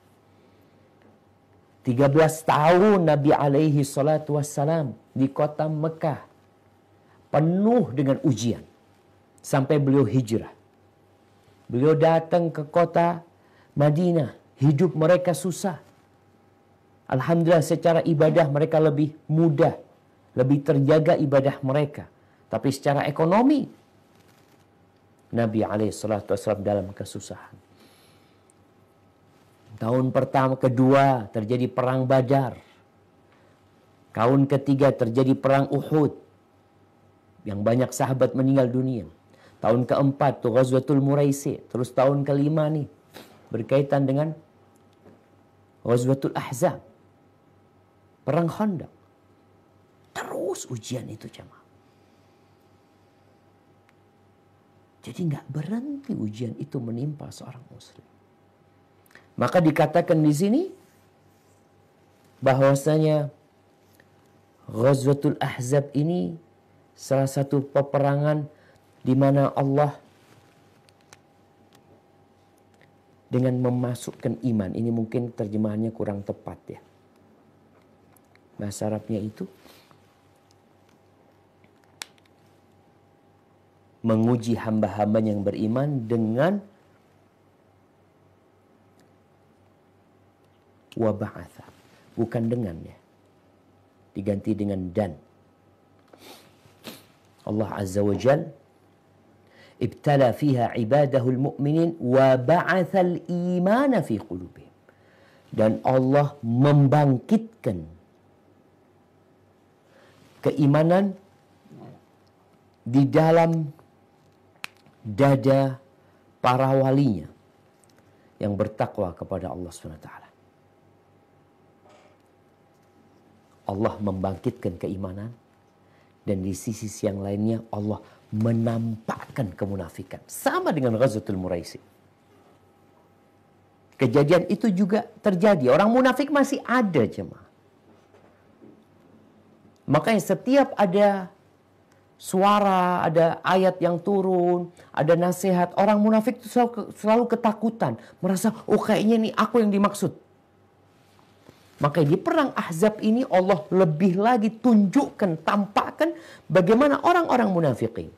13 tahun Nabi alaihi salatu wassalam di kota Mekah penuh dengan ujian. Sampai beliau hijrah. Beliau datang ke kota Madinah. Hidup mereka susah. Alhamdulillah secara ibadah mereka lebih mudah. Lebih terjaga ibadah mereka. Tapi secara ekonomi Nabi SAW dalam kesusahan. Tahun pertama, kedua terjadi perang Badar. Tahun ketiga terjadi perang Uhud, yang banyak sahabat meninggal dunia. Tahun keempat tuh Ghazwatul Muraisi. Terus tahun kelima nih berkaitan dengan Ghazwatul Ahzab, perang Khandaq. Terus ujian itu jamaah. Jadi nggak berhenti ujian itu menimpa seorang muslim. Maka dikatakan di sini bahwasanya Ghazwatul Ahzab ini salah satu peperangan di mana Allah dengan memasukkan iman. Ini mungkin terjemahannya kurang tepat ya. Bahasa Arabnya itu menguji hamba-hamba yang beriman dengan waba'atha. Bukan dengan ya. Diganti dengan dan. Allah Azza wa Jal ibtala fiha ibadahul mu'minin wa ba'athal imana fi qulubihim. Dan Allah membangkitkan keimanan di dalam dada para walinya yang bertakwa kepada Allah SWT. Allah membangkitkan keimanan, dan di sisi yang lainnya Allah menampakkan kemunafikan. Sama dengan Ghazwatul Muraisi. Kejadian itu juga terjadi. Orang munafik masih ada jemaah. Makanya setiap ada suara, ada ayat yang turun, ada nasihat, orang munafik itu selalu ketakutan. Merasa, oh kayaknya nih aku yang dimaksud. Makanya di perang Ahzab ini Allah lebih lagi tunjukkan, tampakkan bagaimana orang-orang munafikin.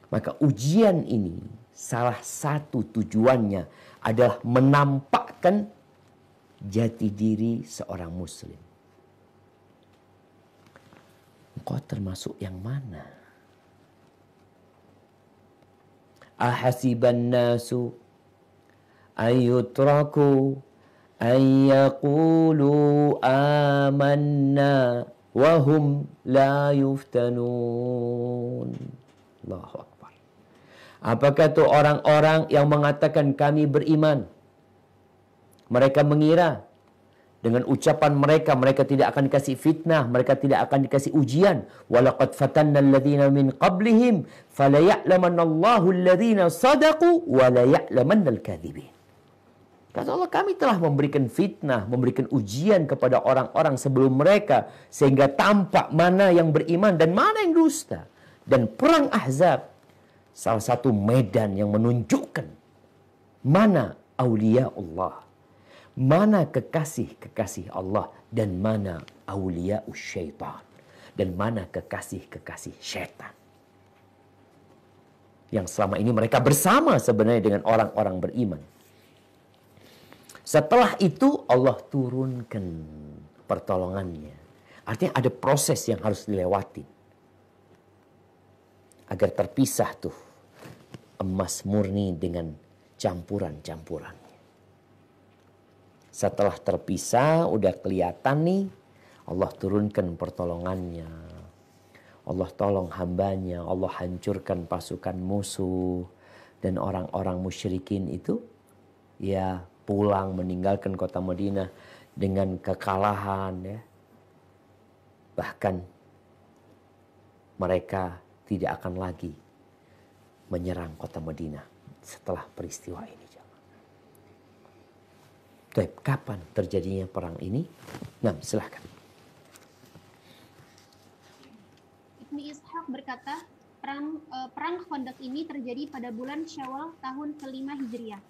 Maka ujian ini salah satu tujuannya adalah menampakkan jati diri seorang muslim. Engkau termasuk yang mana? Ahasiban nasu ayyutraku ayyaqulu amanna wahum la yuftanun. Allahu Akbar. Apakah itu orang-orang yang mengatakan kami beriman? Mereka mengira dengan ucapan mereka, mereka tidak akan dikasih fitnah, mereka tidak akan dikasih ujian. Walaqad fatanna alladhina min qablihim falaya'lamanna Allahu alladhina sadaqu wa la ya'lamanna al-kadhibin. Kata Allah, kami telah memberikan fitnah, memberikan ujian kepada orang-orang sebelum mereka, sehingga tampak mana yang beriman dan mana yang dusta. Dan perang Ahzab, salah satu medan yang menunjukkan mana aulia Allah, mana kekasih-kekasih Allah, dan mana aulia syaitan, dan mana kekasih-kekasih syaitan. Yang selama ini mereka bersama sebenarnya dengan orang-orang beriman. Setelah itu Allah turunkan pertolongannya. Artinya ada proses yang harus dilewati agar terpisah tuh emas murni dengan campuran-campurannya. Setelah terpisah, udah kelihatan nih, Allah turunkan pertolongannya. Allah tolong hambanya, Allah hancurkan pasukan musuh. Dan orang-orang musyrikin itu ya pulang meninggalkan kota Madinah dengan kekalahan ya. Bahkan mereka tidak akan lagi menyerang kota Madinah setelah peristiwa ini. Kapan terjadinya perang ini? Nah, silahkan. Ibnu Ishaq berkata, perang Khandaq ini terjadi pada bulan Syawal tahun ke-5 Hijriah.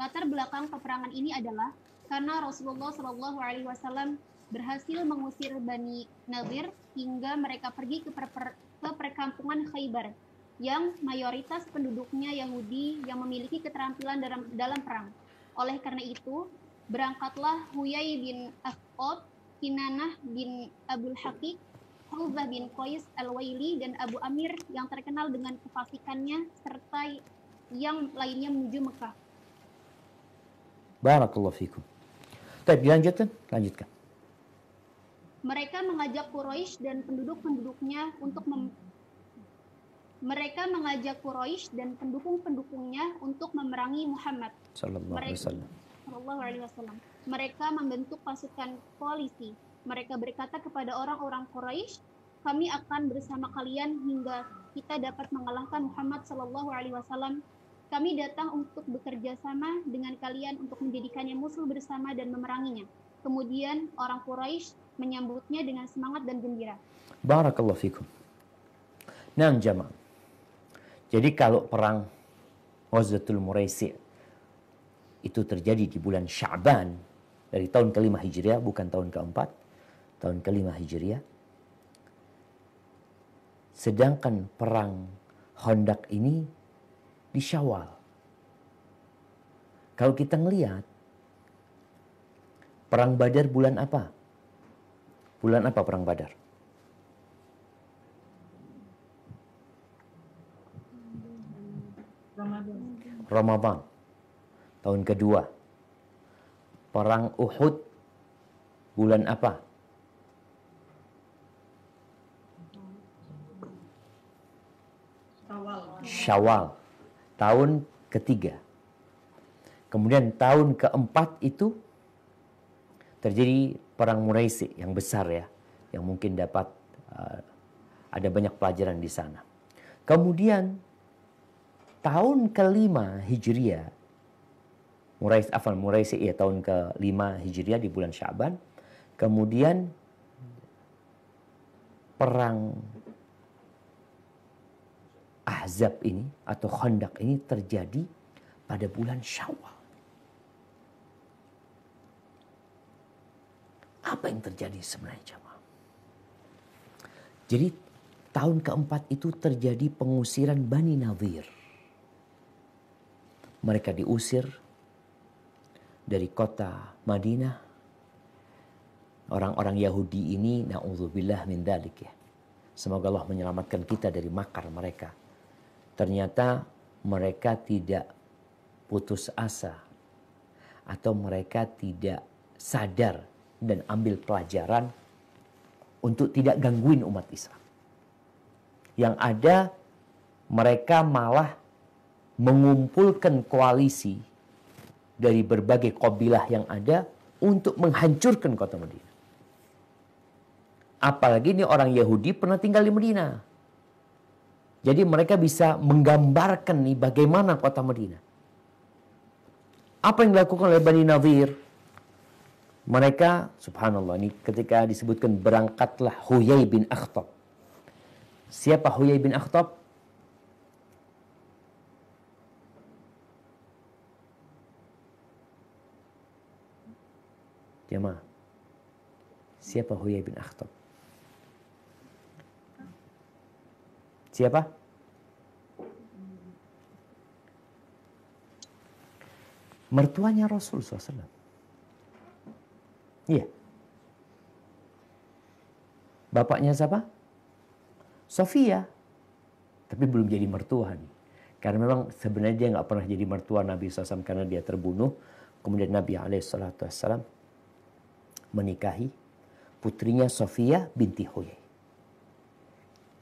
Latar belakang peperangan ini adalah karena Rasulullah Shallallahu Alaihi Wasallam berhasil mengusir Bani Nadir hingga mereka pergi ke perkampungan Khaybar yang mayoritas penduduknya Yahudi yang memiliki keterampilan dalam perang. Oleh karena itu, berangkatlah Huyai bin Akhtab, Kinanah bin Abdul Haqiq, Hawzah bin Qais al-Waili, dan Abu Amir yang terkenal dengan kefasikannya, serta yang lainnya menuju Mekah. Barakallahu fikum. Lanjutkan. Mereka mengajak Quraisy dan penduduk-penduduknya untuk memerangi Muhammad Sallallahu Alaihi Wasallam. Mereka membentuk pasukan koalisi. Mereka berkata kepada orang-orang Quraisy, kami akan bersama kalian hingga kita dapat mengalahkan Muhammad Sallallahu Alaihi Wasallam. Kami datang untuk bekerja sama dengan kalian untuk menjadikannya musuh bersama dan memeranginya. Kemudian orang Quraisy menyambutnya dengan semangat dan gembira. Barakallahu fikum. Nah, jamaah. Jadi kalau perang Ghazwatul Muraisi' itu terjadi di bulan Sya'ban dari tahun ke-5 Hijriah, bukan tahun ke-4, tahun ke-5 Hijriah. Sedangkan perang Khandaq ini di Syawal. Kalau kita ngelihat perang Badar bulan apa? Bulan apa perang Badar? Ramadan. Tahun kedua. Perang Uhud bulan apa? Syawal. Tahun ketiga. Kemudian tahun keempat itu terjadi perang Muraisi yang besar ya, yang mungkin dapat ada banyak pelajaran di sana. Kemudian tahun ke-5 Hijriah, Muraisi ya tahun ke-5 Hijriah di bulan Sya'ban. Kemudian perang Ahzab ini atau Khandaq ini terjadi pada bulan Syawal. Apa yang terjadi sebenarnya, jemaah? Jadi tahun keempat itu terjadi pengusiran Bani Nadir. Mereka diusir dari kota Madinah. Orang-orang Yahudi ini, na'udzubillah min dzalik ya. Semoga Allah menyelamatkan kita dari makar mereka. Ternyata mereka tidak putus asa atau mereka tidak sadar dan ambil pelajaran untuk tidak gangguin umat Islam. Yang ada mereka malah mengumpulkan koalisi dari berbagai kabilah yang ada untuk menghancurkan kota Madinah. Apalagi ini orang Yahudi pernah tinggal di Madinah. Jadi mereka bisa menggambarkan nih bagaimana kota Madinah. Apa yang dilakukan oleh Bani Nadhir? Mereka, subhanallah, ini ketika disebutkan berangkatlah Huyai bin Akhtab. Siapa Huyai bin Akhtab? Jemaah. Siapa Huyai bin Akhtab? Siapa? Mertuanya Rasul SAW. Iya. Bapaknya siapa? Sofia. Tapi belum jadi mertua nih. Karena memang sebenarnya dia nggak pernah jadi mertua Nabi SAW karena dia terbunuh. Kemudian Nabi SAW menikahi putrinya Sofia binti Huyai.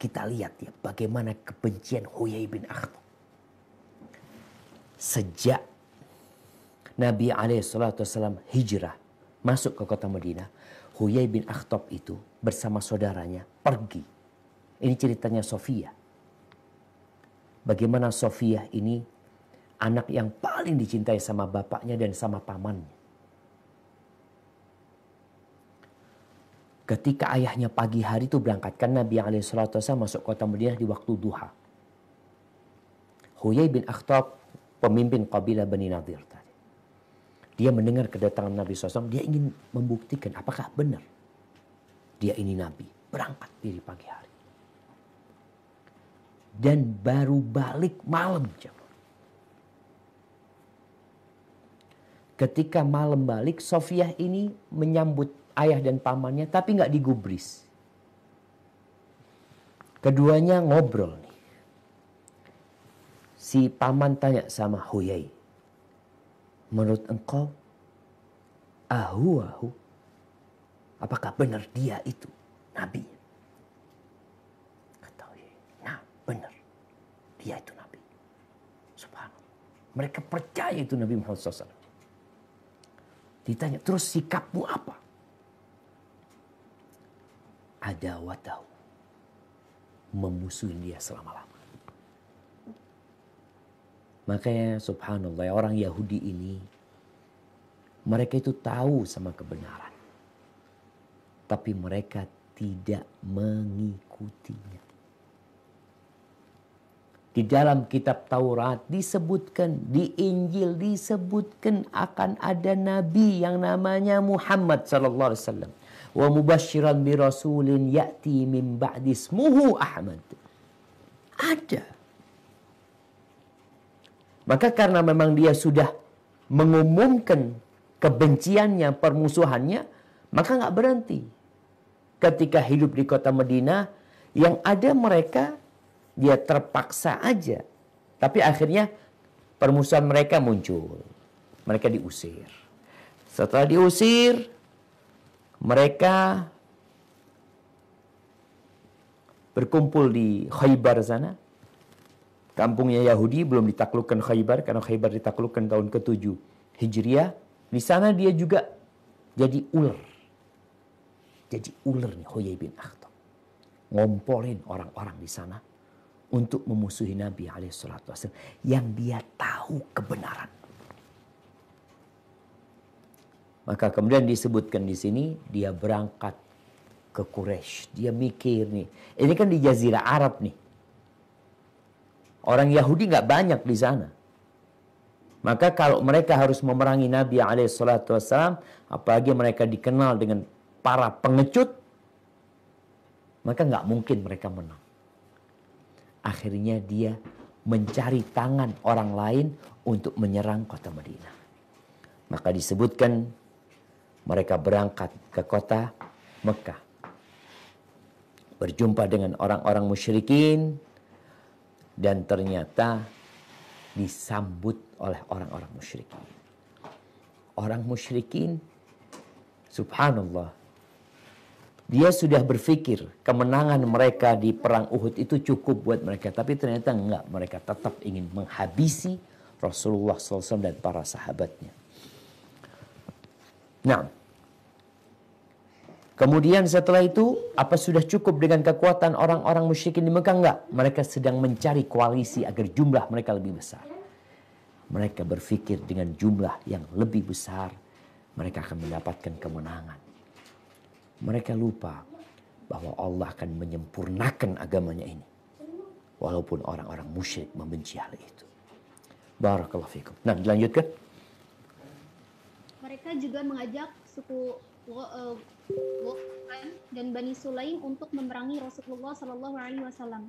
Kita lihat ya bagaimana kebencian Huyai bin Akhtab. Sejak Nabi SAW hijrah masuk ke kota Madinah, Huyai bin Akhtab itu bersama saudaranya pergi. Ini ceritanya Sofia. Bagaimana Sofia ini anak yang paling dicintai sama bapaknya dan sama pamannya. Ketika ayahnya pagi hari itu berangkatkan Nabi SAW masuk kota Madinah di waktu duha. Huyai bin Akhtab pemimpin kabilah Bani Nadhir tadi. Dia mendengar kedatangan Nabi SAW, dia ingin membuktikan apakah benar dia ini Nabi. Berangkat dari pagi hari. Dan baru balik malam. Ketika malam balik, Sofiyah ini menyambut ayah dan pamannya, tapi nggak digubris. Keduanya ngobrol nih. Si paman tanya sama Huyai, menurut engkau, apakah benar dia itu Nabi? Kata Huyai, nah benar, dia itu Nabi. Subhanallah. Mereka percaya itu Nabi Muhammad SAW. Ditanya, terus sikapmu apa? Adawatahu, memusuhi dia selama-lama. Makanya subhanallah orang Yahudi ini, mereka itu tahu sama kebenaran. Tapi mereka tidak mengikutinya. Di dalam kitab Taurat disebutkan, di Injil disebutkan akan ada nabi yang namanya Muhammad sallallahu alaihi wasallam. Wa mubasysyiran bi rasulin ya'ti min ba'di ismuhu Ahmad. Ada. Maka karena memang dia sudah mengumumkan kebenciannya, permusuhannya, maka nggak berhenti. Ketika hidup di kota Madinah, yang ada mereka, dia terpaksa aja. Tapi akhirnya permusuhan mereka muncul. Mereka diusir. Setelah diusir, mereka berkumpul di Khaybar sana. Kampungnya Yahudi belum ditaklukkan Khaybar, karena Khaybar ditaklukkan tahun ke-7 Hijriah. Di sana dia juga jadi ular. Jadi ular nih Huyai bin Akhtab. Ngompolin orang-orang di sana untuk memusuhi Nabi SAW yang dia tahu kebenaran. Maka kemudian disebutkan di sini dia berangkat ke Quraisy. Dia mikir nih, ini kan di Jazirah Arab nih. Orang Yahudi nggak banyak di sana. Maka kalau mereka harus memerangi Nabi SAW, apalagi mereka dikenal dengan para pengecut, maka nggak mungkin mereka menang. Akhirnya dia mencari tangan orang lain untuk menyerang kota Madinah. Maka disebutkan mereka berangkat ke kota Mekah. Berjumpa dengan orang-orang musyrikin. Dan ternyata disambut oleh orang-orang musyrikin. Orang musyrikin, subhanallah, dia sudah berpikir kemenangan mereka di perang Uhud itu cukup buat mereka. Tapi ternyata enggak. Mereka tetap ingin menghabisi Rasulullah SAW dan para sahabatnya. Nah, kemudian setelah itu, apa sudah cukup dengan kekuatan orang-orang musyrikin di Mekah? Enggak. Mereka sedang mencari koalisi agar jumlah mereka lebih besar. Mereka berpikir dengan jumlah yang lebih besar, mereka akan mendapatkan kemenangan. Mereka lupa bahwa Allah akan menyempurnakan agamanya ini. Walaupun orang-orang musyrik membenci hal itu. Barakallahu fikum. Nah, dilanjutkan. Mereka juga mengajak suku Ghatfan dan Bani Sulaim untuk memerangi Rasulullah Shallallahu Alaihi Wasallam.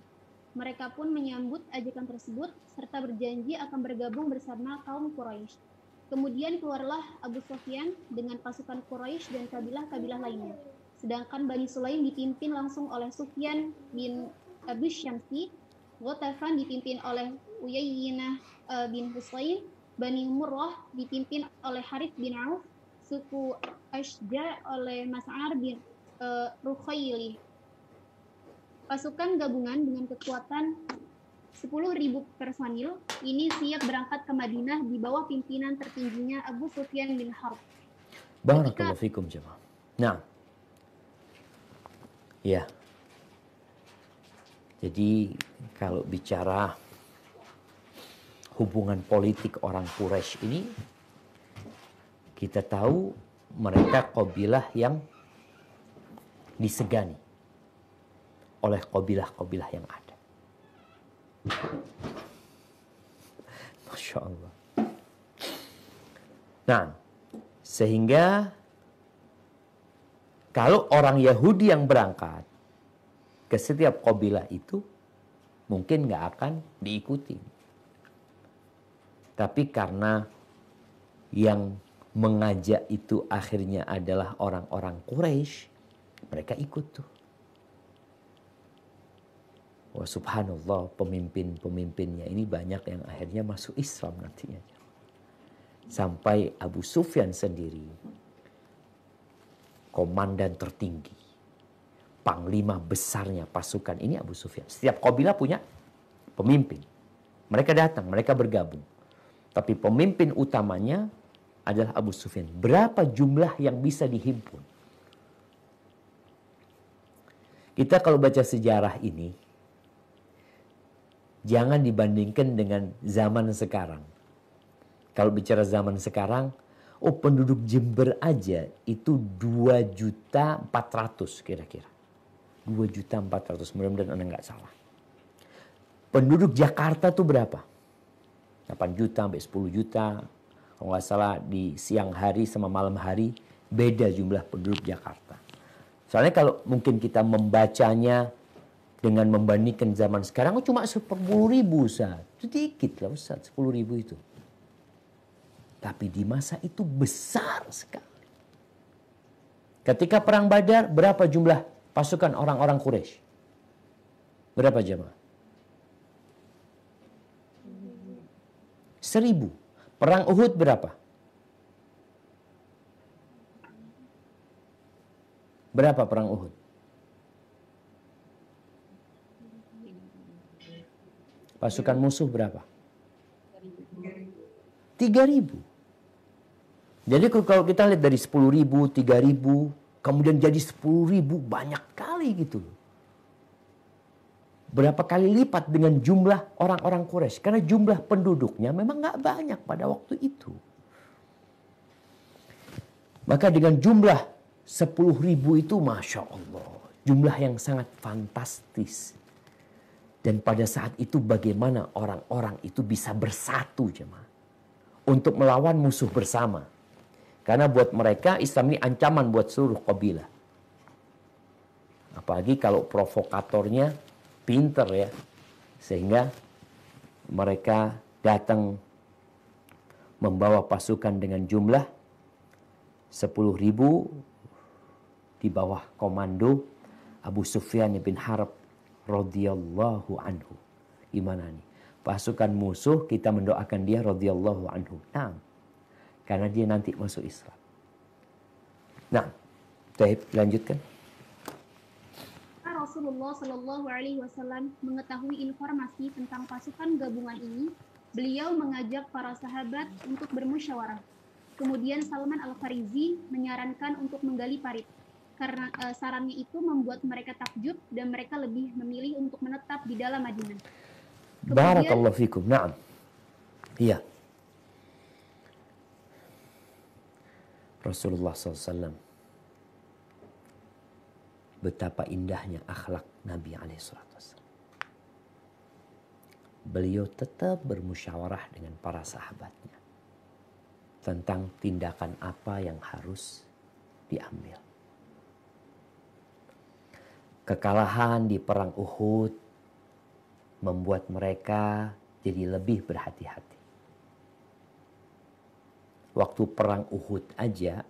Mereka pun menyambut ajakan tersebut serta berjanji akan bergabung bersama kaum Quraisy. Kemudian keluarlah Abu Sufyan dengan pasukan Quraisy dan kabilah-kabilah lainnya. Sedangkan Bani Sulaim dipimpin langsung oleh Sufyan bin Abu Syamsi, Ghatafan dipimpin oleh Uyayyinah bin Husain, Bani Murrah dipimpin oleh Harith bin Auf, suku Ashja oleh Mas'ar bin Rukhaili. Pasukan gabungan dengan kekuatan 10.000 personil ini siap berangkat ke Madinah di bawah pimpinan tertingginya Abu Sufyan bin Harb. Barakallahu fikum jemaah. Nah, ya. Jadi kalau bicara hubungan politik orang Quraisy ini, kita tahu mereka kabilah yang disegani oleh kabilah-kabilah yang ada. Masya Allah. Nah, sehingga kalau orang Yahudi yang berangkat ke setiap kabilah itu, mungkin nggak akan diikuti. Tapi karena yang mengajak itu akhirnya adalah orang-orang Quraisy, mereka ikut tuh. Wah, subhanallah, pemimpin-pemimpinnya ini banyak yang akhirnya masuk Islam nantinya. Sampai Abu Sufyan sendiri, komandan tertinggi, panglima besarnya pasukan ini Abu Sufyan. Setiap kabilah punya pemimpin. Mereka datang, mereka bergabung. Tapi pemimpin utamanya adalah Abu Sufyan. Berapa jumlah yang bisa dihimpun? Kita kalau baca sejarah ini, jangan dibandingkan dengan zaman sekarang. Kalau bicara zaman sekarang, penduduk Jember aja itu 2.400.000 kira-kira. 2.400.000, mudah-mudahan Anda nggak salah. Penduduk Jakarta tuh berapa? 8 juta sampai 10 juta. Kalau nggak salah di siang hari sama malam hari beda jumlah penduduk Jakarta. Soalnya kalau mungkin kita membacanya dengan membandingkan zaman sekarang, cuma 10.000 Ustaz. Sedikit lah Ustaz, 10.000 itu. Tapi di masa itu besar sekali. Ketika perang Badar, berapa jumlah pasukan orang-orang Quraisy? Berapa jemaah? 1.000. Perang Uhud berapa? Berapa perang Uhud? Pasukan musuh berapa? 3.000. Jadi kalau kita lihat dari 10.000, 3.000, kemudian jadi 10.000, banyak kali gitu. Berapa kali lipat dengan jumlah orang-orang Quraisy. Karena jumlah penduduknya memang nggak banyak pada waktu itu. Maka dengan jumlah 10.000 itu Masya Allah. Jumlah yang sangat fantastis. Dan pada saat itu bagaimana orang-orang itu bisa bersatu jemaah. Untuk melawan musuh bersama. Karena buat mereka Islam ini ancaman buat seluruh kabilah. Apalagi kalau provokatornya pinter ya. Sehingga mereka datang membawa pasukan dengan jumlah 10.000 di bawah komando Abu Sufyan bin Harb radhiyallahu anhu. Gimana nih? pasukan musuh, kita mendoakan dia radhiyallahu anhu. Nah, karena dia nanti masuk Islam. Nah, baik, lanjutkan. Rasulullah Shallallahu Alaihi Wasallam mengetahui informasi tentang pasukan gabungan ini, beliau mengajak para sahabat untuk bermusyawarah. Kemudian Salman Al-Farisi menyarankan untuk menggali parit, karena sarannya itu membuat mereka takjub dan mereka lebih memilih untuk menetap di dalam Madinah. Barakallahu fikum. Naam. Iya. Rasulullah SAW, betapa indahnya akhlak Nabi SAW. Beliau tetap bermusyawarah dengan para sahabatnya tentang tindakan apa yang harus diambil. Kekalahan di perang Uhud membuat mereka jadi lebih berhati-hati. Waktu perang Uhud aja,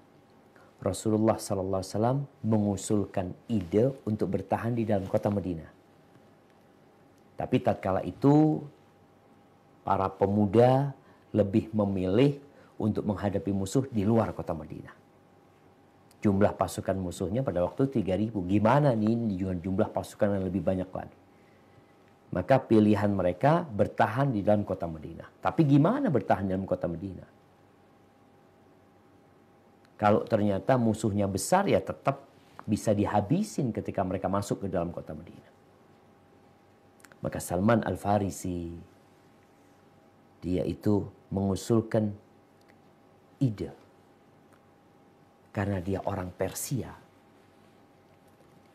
Rasulullah SAW mengusulkan ide untuk bertahan di dalam kota Madinah. Tapi tatkala itu, para pemuda lebih memilih untuk menghadapi musuh di luar kota Madinah. Jumlah pasukan musuhnya pada waktu 3.000. Gimana nih jumlah pasukan yang lebih banyak lagi? Maka pilihan mereka bertahan di dalam kota Madinah. Tapi gimana bertahan dalam kota Madinah? Kalau ternyata musuhnya besar, ya tetap bisa dihabisin ketika mereka masuk ke dalam kota Madinah. Maka Salman Al-Farisi, dia itu mengusulkan ide. Karena dia orang Persia.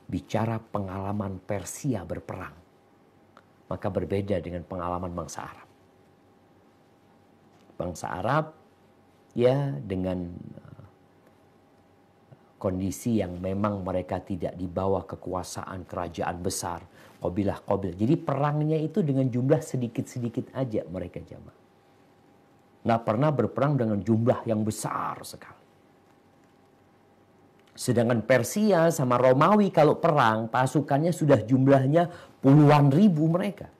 Bicara pengalaman Persia berperang, maka berbeda dengan pengalaman bangsa Arab. Bangsa Arab, ya dengan kondisi yang memang mereka tidak dibawa kekuasaan kerajaan besar, qabilah-qabilah. Jadi perangnya itu dengan jumlah sedikit-sedikit aja mereka jamaah. Nggak pernah berperang dengan jumlah yang besar sekali. Sedangkan Persia sama Romawi kalau perang, pasukannya sudah jumlahnya puluhan ribu mereka.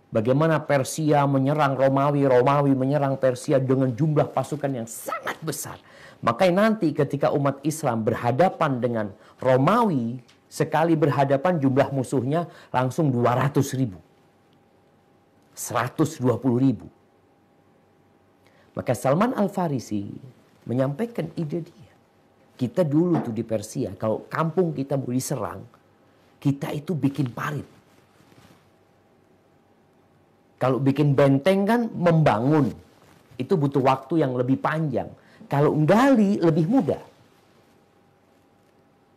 Bagaimana Persia menyerang Romawi, Romawi menyerang Persia dengan jumlah pasukan yang sangat besar. Makanya nanti ketika umat Islam berhadapan dengan Romawi, sekali berhadapan jumlah musuhnya langsung 200.000. 120.000. Maka Salman Al-Farisi menyampaikan ide dia. Kita dulu tuh di Persia, kalau kampung kita mau diserang, kita itu bikin parit. Kalau bikin benteng kan membangun. Itu butuh waktu yang lebih panjang. Kalau gali lebih mudah.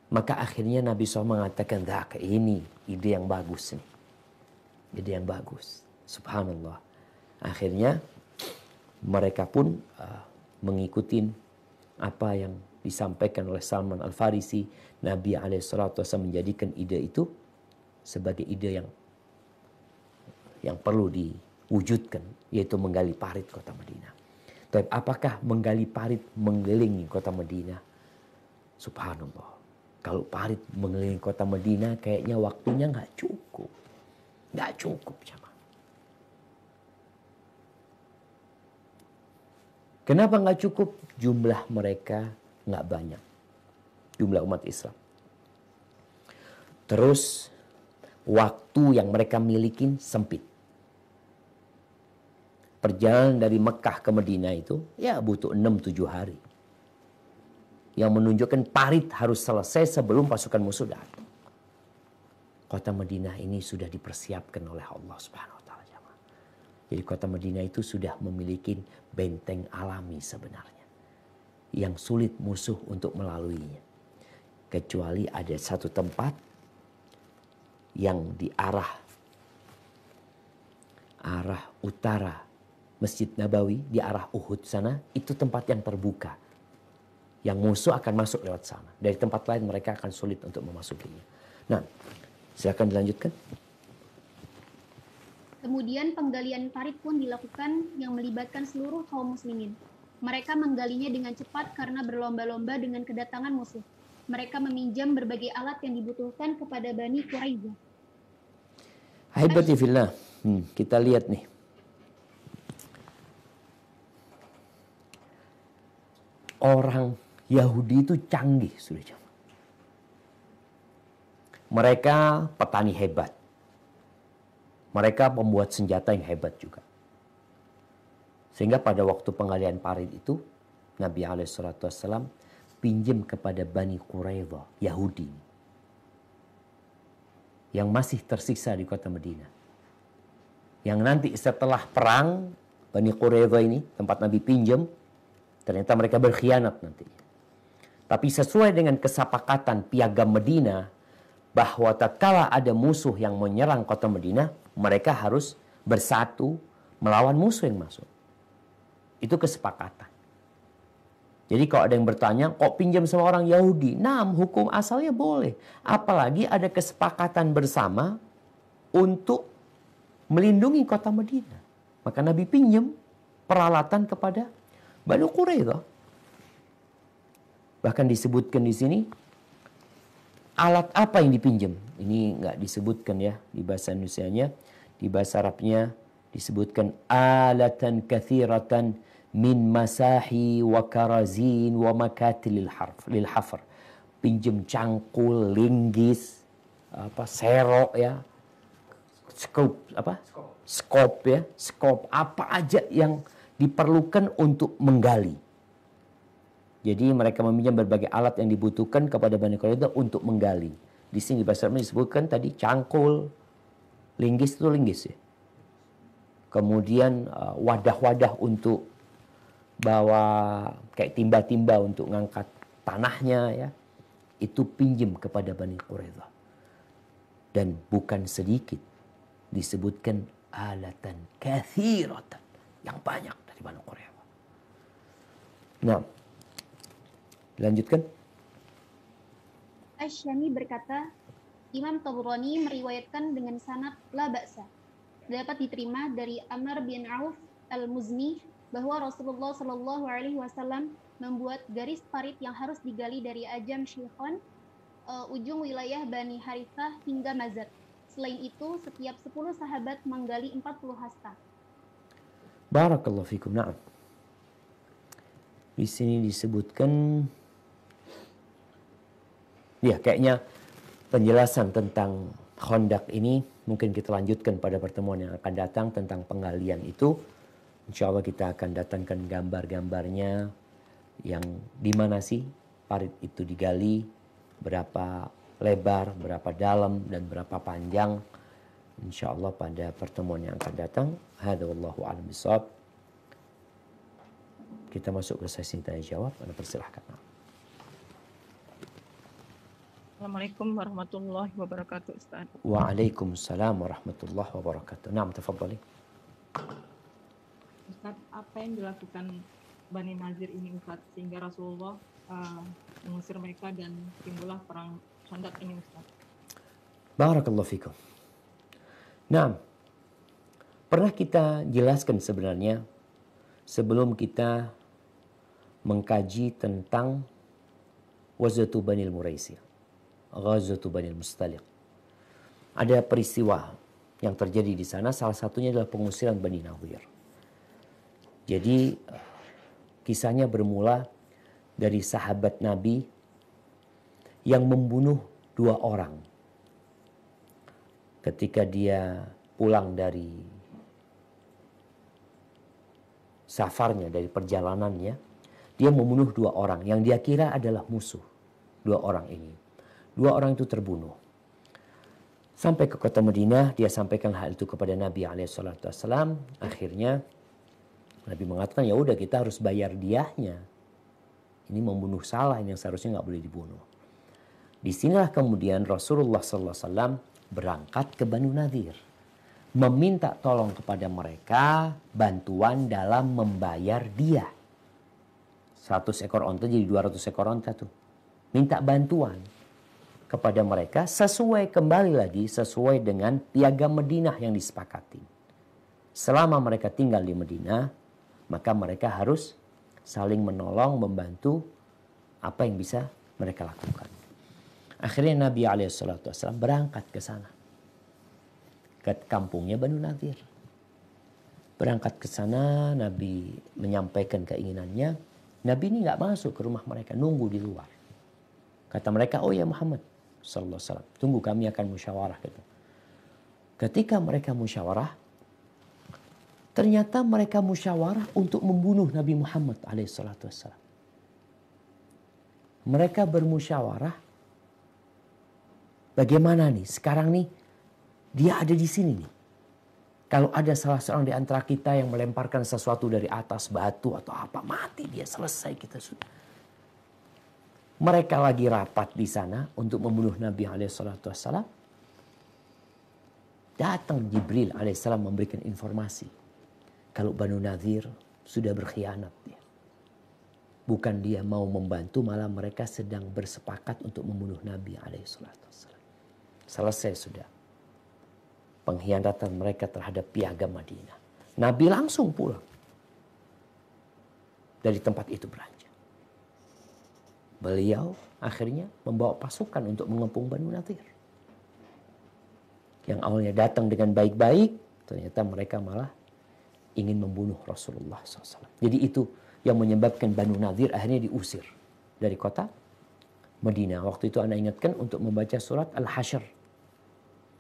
Maka akhirnya Nabi SAW mengatakan, ini ide yang bagus nih. Ide yang bagus. Subhanallah. Akhirnya mereka pun mengikuti apa yang disampaikan oleh Salman Al-Farisi. Nabi SAW menjadikan ide itu sebagai ide yang perlu diwujudkan, yaitu menggali parit kota Madinah. Tapi apakah menggali parit mengelilingi kota Madinah? Subhanallah. Kalau parit mengelilingi kota Madinah kayaknya waktunya nggak cukup. Nggak cukup, jemaah. Kenapa nggak cukup? Jumlah mereka nggak banyak. Jumlah umat Islam. Terus waktu yang mereka miliki sempit. Perjalanan dari Mekah ke Madinah itu ya butuh 6-7 hari. Yang menunjukkan parit harus selesai sebelum pasukan musuh datang. Kota Madinah ini sudah dipersiapkan oleh Allah Subhanahu wa taala. Jadi kota Madinah itu sudah memiliki benteng alami sebenarnya. Yang sulit musuh untuk melaluinya. Kecuali ada satu tempat yang di arah utara Masjid Nabawi, di arah Uhud sana, itu tempat yang terbuka. Yang musuh akan masuk lewat sana. Dari tempat lain mereka akan sulit untuk memasukinya. Nah, silakan dilanjutkan. Kemudian penggalian parit pun dilakukan yang melibatkan seluruh kaum muslimin. Mereka menggalinya dengan cepat karena berlomba-lomba dengan kedatangan musuh. Mereka meminjam berbagai alat yang dibutuhkan kepada Bani Quraidah. Haibati fillah. Kita lihat nih. Orang Yahudi itu canggih, sudah. Mereka petani hebat. Mereka pembuat senjata yang hebat juga. Sehingga pada waktu penggalian parit itu, Nabi SAW pinjam kepada Bani Quraidah, Yahudi, yang masih tersiksa di kota Madinah. Yang nanti setelah perang, Bani Quraidah ini, tempat Nabi pinjam, ternyata mereka berkhianat nanti. Tapi sesuai dengan kesepakatan piagam Madinah, bahwa tatkala ada musuh yang menyerang kota Madinah, mereka harus bersatu melawan musuh yang masuk. Itu kesepakatan. Jadi kalau ada yang bertanya, kok pinjam sama orang Yahudi? Nah, hukum asalnya boleh. Apalagi ada kesepakatan bersama untuk melindungi kota Madinah. Maka Nabi pinjam peralatan kepada Bani Quraidah. Bahkan disebutkan di sini, alat apa yang dipinjam? Ini nggak disebutkan ya di bahasa Indonesianya. Di bahasa Arabnya disebutkan alatan kathiratan min masahi wa karazin wa makatil lil hafr. Pinjam cangkul, linggis, serok ya, skop apa aja yang diperlukan untuk menggali. Jadi mereka meminjam berbagai alat yang dibutuhkan kepada Bani Quraidah untuk menggali. Di sini di bahasa Arab disebutkan tadi cangkul, linggis itu linggis ya. Kemudian wadah-wadah untuk bawa kayak timba-timba untuk ngangkat tanahnya ya. Itu pinjam kepada Bani Quraidah. Dan bukan sedikit, disebutkan alatan kathiratan, yang banyak dari Bani Quraidah. Nah, lanjutkan. Asy-Syami berkata, Imam Tabrani meriwayatkan dengan sanad la ba'sa, dapat diterima dari Amr bin Auf al-Muzni bahwa Rasulullah Shallallahu Alaihi Wasallam membuat garis parit yang harus digali dari Ajam Syikhon, ujung wilayah Bani Harithah hingga Mazad. Selain itu, setiap 10 sahabat menggali 40 hasta. Barakallahu fikum. Na'am. Di sini disebutkan, ya kayaknya penjelasan tentang Khandaq ini mungkin kita lanjutkan pada pertemuan yang akan datang tentang penggalian itu. Insya Allah kita akan datangkan gambar-gambarnya, yang di mana sih parit itu digali, berapa lebar, berapa dalam, dan berapa panjang. Insya Allah pada pertemuan yang akan datang. Hadza wallahu a'lam bishawab. Kita masuk ke sesi tanya jawab. Anda persilahkan. Assalamualaikum warahmatullahi wabarakatuh, Ustaz. Waalaikumsalam warahmatullahi wabarakatuh. Naam, tafadhali. Ustaz, apa yang dilakukan Bani Nazir ini, Ustaz, sehingga Rasulullah mengusir mereka dan timbullah perang Khandaq ini, Ustaz? Barakallahu fikum. Nah, pernah kita jelaskan sebenarnya sebelum kita mengkaji tentang Ghazwatu Bani Muraisy, Ghazwatu Bani Mustaliq. Ada peristiwa yang terjadi di sana, salah satunya adalah pengusiran Bani Nadir. Jadi kisahnya bermula dari sahabat Nabi yang membunuh 2 orang. Ketika dia pulang dari safarnya, dari perjalanannya, dia membunuh 2 orang yang dia kira adalah musuh. 2 orang ini. 2 orang itu terbunuh. Sampai ke kota Madinah, dia sampaikan hal itu kepada Nabi SAW. Akhirnya Nabi mengatakan, ya udah kita harus bayar diahnya. Ini membunuh salah, ini yang seharusnya nggak boleh dibunuh. Disinilah kemudian Rasulullah SAW berangkat ke Banu Nadir, meminta tolong kepada mereka bantuan dalam membayar diah. 100 ekor onta jadi 200 ekor onta tuh. Minta bantuan kepada mereka sesuai dengan piagam Madinah yang disepakati. Selama mereka tinggal di Madinah, maka mereka harus saling menolong, membantu apa yang bisa mereka lakukan. Akhirnya Nabi SAW berangkat ke sana. ke kampungnya Banu Nadir. Berangkat ke sana, Nabi menyampaikan keinginannya. Nabi ini nggak masuk ke rumah mereka, nunggu di luar. Kata mereka, oh ya Muhammad sallallahu alaihi wasallam, tunggu kami akan musyawarah gitu. Ketika mereka musyawarah, ternyata mereka musyawarah untuk membunuh Nabi Muhammad alaihi salatu wasallam. Mereka bermusyawarah, bagaimana nih sekarang nih dia ada di sini nih. Kalau ada salah seorang di antara kita yang melemparkan sesuatu dari atas, batu atau apa, mati dia, selesai kita sudah. Mereka lagi rapat di sana untuk membunuh Nabi alaihissalam. Datang Jibril alaihissalam memberikan informasi. Kalau Banu Nadir sudah berkhianat dia. Bukan dia mau membantu, malah mereka sedang bersepakat untuk membunuh Nabi alaihissalam. Selesai sudah pengkhianatan mereka terhadap piagam Madinah. Nabi langsung pulang dari tempat itu belanja. Beliau akhirnya membawa pasukan untuk mengepung Banu Nadir. Yang awalnya datang dengan baik-baik, ternyata mereka malah ingin membunuh Rasulullah SAW. Jadi itu yang menyebabkan Banu Nadir akhirnya diusir dari kota Madinah. Waktu itu Anda ingatkan untuk membaca surat Al-Hasyr.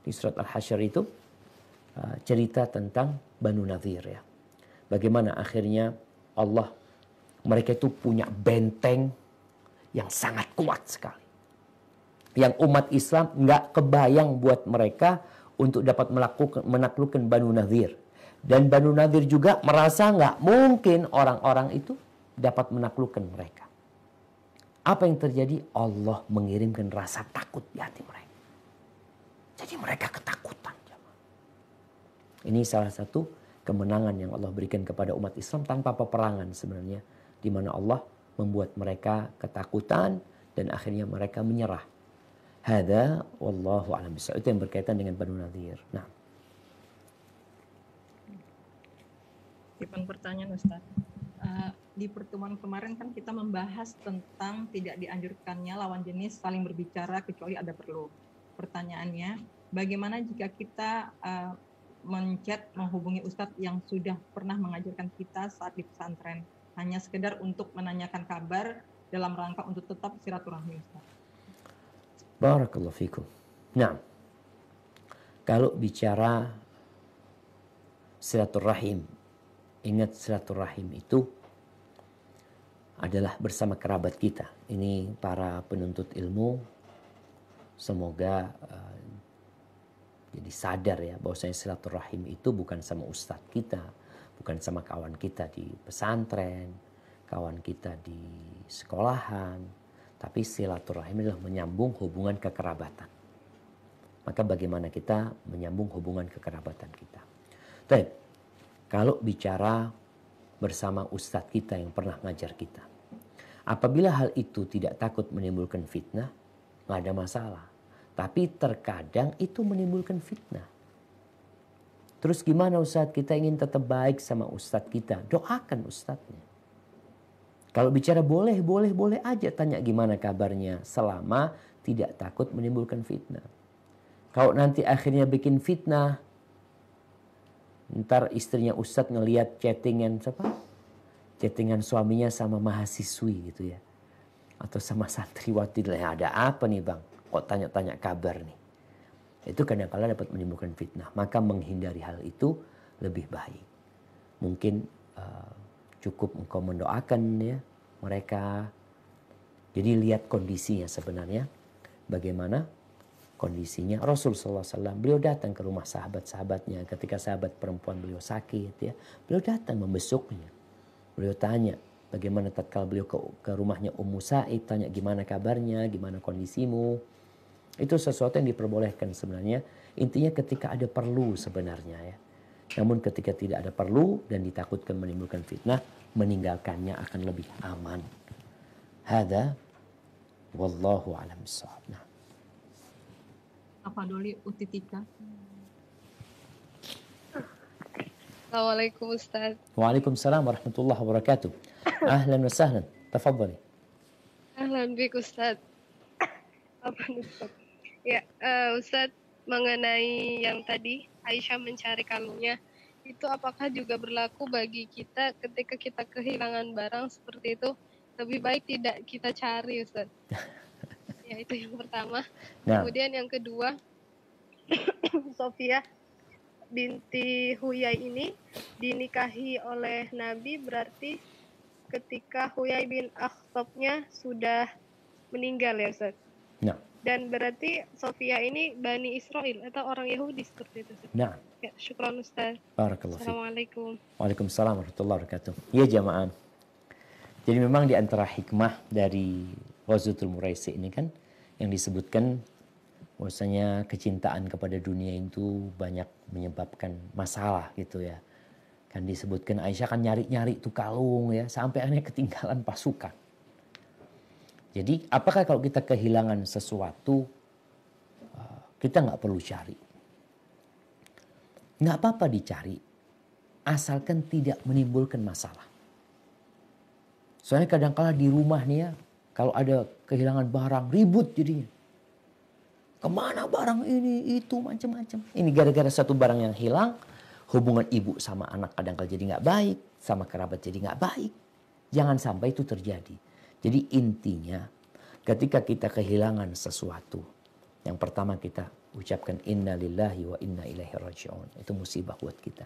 Di surat Al-Hasyr itu cerita tentang Banu Nadir ya. Bagaimana akhirnya mereka itu punya benteng yang sangat kuat sekali. Yang umat Islam nggak kebayang buat mereka untuk dapat menaklukkan Banu Nadir. Dan Banu Nadir juga merasa nggak mungkin orang-orang itu dapat menaklukkan mereka. Apa yang terjadi? Allah mengirimkan rasa takut di hati mereka. Jadi mereka ketakutan. Ini salah satu kemenangan yang Allah berikan kepada umat Islam tanpa peperangan sebenarnya. Di mana Allah membuat mereka ketakutan dan akhirnya mereka menyerah. Hada wallahu a'lam bishawab. Itu yang berkaitan dengan Banu Nadir. Nah. Tipe pertanyaan Ustaz. Di pertemuan kemarin kan kita membahas tentang tidak dianjurkannya lawan jenis saling berbicara kecuali ada perlu. Pertanyaannya, bagaimana jika kita menchat, menghubungi Ustadz yang sudah pernah mengajarkan kita saat di pesantren, hanya sekedar untuk menanyakan kabar dalam rangka untuk tetap silaturahmi Ustadz? Barakallahu fikum. Nah, kalau bicara silaturahim, ingat silaturahim itu adalah bersama kerabat kita. Ini para penuntut ilmu, semoga jadi sadar ya bahwasanya silaturahim itu bukan sama ustadz kita, bukan sama kawan kita di pesantren, kawan kita di sekolahan, tapi silaturahim adalah menyambung hubungan kekerabatan. Maka bagaimana kita menyambung hubungan kekerabatan kita? Baik, kalau bicara bersama ustadz kita yang pernah ngajar kita, apabila hal itu tidak takut menimbulkan fitnah, nggak ada masalah. Tapi terkadang itu menimbulkan fitnah. Terus gimana Ustadz? Kita ingin tetap baik sama Ustadz kita. Doakan Ustadznya. Kalau bicara boleh aja tanya gimana kabarnya. Selama tidak takut menimbulkan fitnah. Kalau nanti akhirnya bikin fitnah, ntar istrinya Ustadz ngelihat chattingan suaminya sama mahasiswi gitu ya. Atau sama santriwati. Ada apa nih bang? Kok tanya-tanya kabar nih. Itu kadang-kala dapat menimbulkan fitnah. Maka menghindari hal itu lebih baik. Mungkin cukup engkau mendoakan ya mereka. Jadi lihat kondisinya sebenarnya. Bagaimana kondisinya. Rasul SAW beliau datang ke rumah sahabat-sahabatnya. Ketika sahabat perempuan beliau sakit ya. Beliau datang membesuknya. Beliau tanya bagaimana tatkala beliau ke rumahnya Ummu Sa'id. Tanya gimana kabarnya, gimana kondisimu. Itu sesuatu yang diperbolehkan sebenarnya. Intinya ketika ada perlu sebenarnya ya. Namun ketika tidak ada perlu dan ditakutkan menimbulkan fitnah, meninggalkannya akan lebih aman. Hada wallahu a'lam bishawab. Nah. Apa Doli Utitika? Assalamualaikum Ustaz. Waalaikumsalam warahmatullahi wabarakatuh. Ahlan wa sahlan. Tafadhali. Ahlan bik Ustaz. Apa Ustaz? Ya, Ustaz, mengenai yang tadi Aisyah mencari kalungnya. Itu apakah juga berlaku bagi kita ketika kita kehilangan barang seperti itu? Lebih baik tidak kita cari, Ustaz. Ya, itu yang pertama. Nah, Kemudian yang kedua, Sofia binti Huyai ini dinikahi oleh Nabi, berarti ketika Huyai bin Akhtabnya sudah meninggal ya Ustaz. nah, Dan berarti Sofia ini Bani Israel atau orang Yahudi seperti itu Ustaz. nah. Ya, syukran Ustaz. Barakallahu fiik. Assalamualaikum. Waalaikumsalam warahmatullahi wabarakatuh. Ya jamaah. Jadi memang di antara hikmah dari Ghazwatul Muraisi ini kan yang disebutkan bahwasanya kecintaan kepada dunia itu banyak menyebabkan masalah gitu ya. Kan disebutkan Aisyah kan nyari-nyari tuh kalung ya sampai akhirnya ketinggalan pasukan. Jadi apakah kalau kita kehilangan sesuatu kita nggak perlu cari? Nggak apa-apa dicari asalkan tidak menimbulkan masalah. Soalnya kadang-kala di rumah nih ya, kalau ada kehilangan barang, ribut jadinya. Kemana barang ini, itu, macam-macam. Ini gara-gara satu barang yang hilang, hubungan ibu sama anak kadang-kala jadi nggak baik, sama kerabat jadi nggak baik. Jangan sampai itu terjadi. Jadi intinya, ketika kita kehilangan sesuatu, yang pertama kita ucapkan inna lillahi wa inna ilaihi raji'un. Itu musibah buat kita.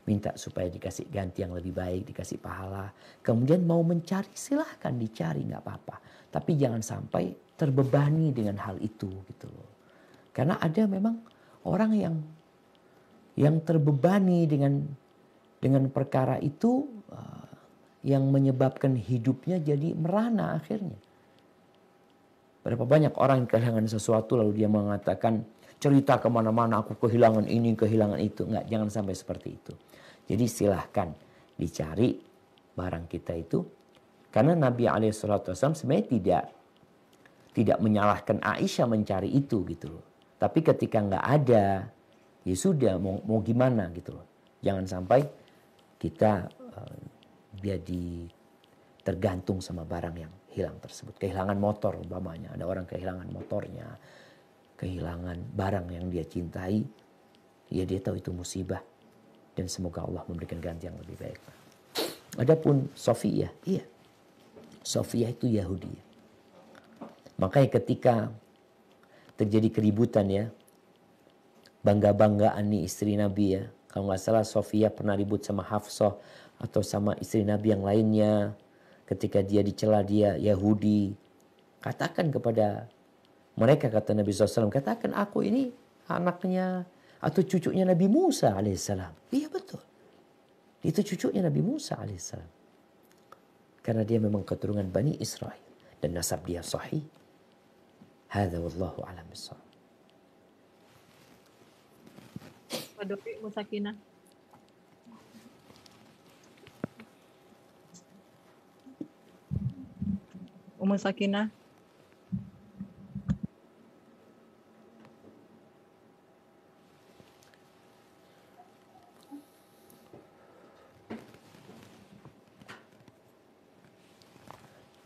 Minta supaya dikasih ganti yang lebih baik, dikasih pahala. Kemudian mau mencari, silahkan dicari, nggak apa-apa. Tapi jangan sampai terbebani dengan hal itu gitu loh. Karena ada memang orang yang terbebani dengan perkara itu yang menyebabkan hidupnya jadi merana akhirnya. Berapa banyak orang yang kehilangan sesuatu lalu dia mengatakan cerita kemana-mana aku kehilangan ini, kehilangan itu. Nggak, jangan sampai seperti itu. Jadi silahkan dicari barang kita itu. Karena Nabi SAW sebenarnya tidak menyalahkan Aisyah mencari itu gitu loh. Tapi ketika nggak ada, ya sudah mau gimana gitu loh. Jangan sampai kita jadi tergantung sama barang yang hilang tersebut. Kehilangan motor umpamanya. Ada orang kehilangan motornya. Kehilangan barang yang dia cintai. Ya dia tahu itu musibah. Dan semoga Allah memberikan ganti yang lebih baik. Adapun Sofia, iya. Sofia itu Yahudi. Makanya ketika terjadi keributan ya. Bangga-banggaan nih istri Nabi ya. Kalau nggak salah Sofia pernah ribut sama Hafsah. Atau sama istri Nabi yang lainnya. Ketika dia dicela dia Yahudi. Katakan kepada mereka, kata Nabi SAW. Katakan aku ini anaknya atau cucunya Nabi Musa alaihissalam. Iya betul. Itu cucunya Nabi Musa alaihissalam. Karena dia memang keturunan Bani Israel. Dan nasab dia sahih. Hadza wallahu a'lam bissawab. Pak Dopi, Musakina. Musakina.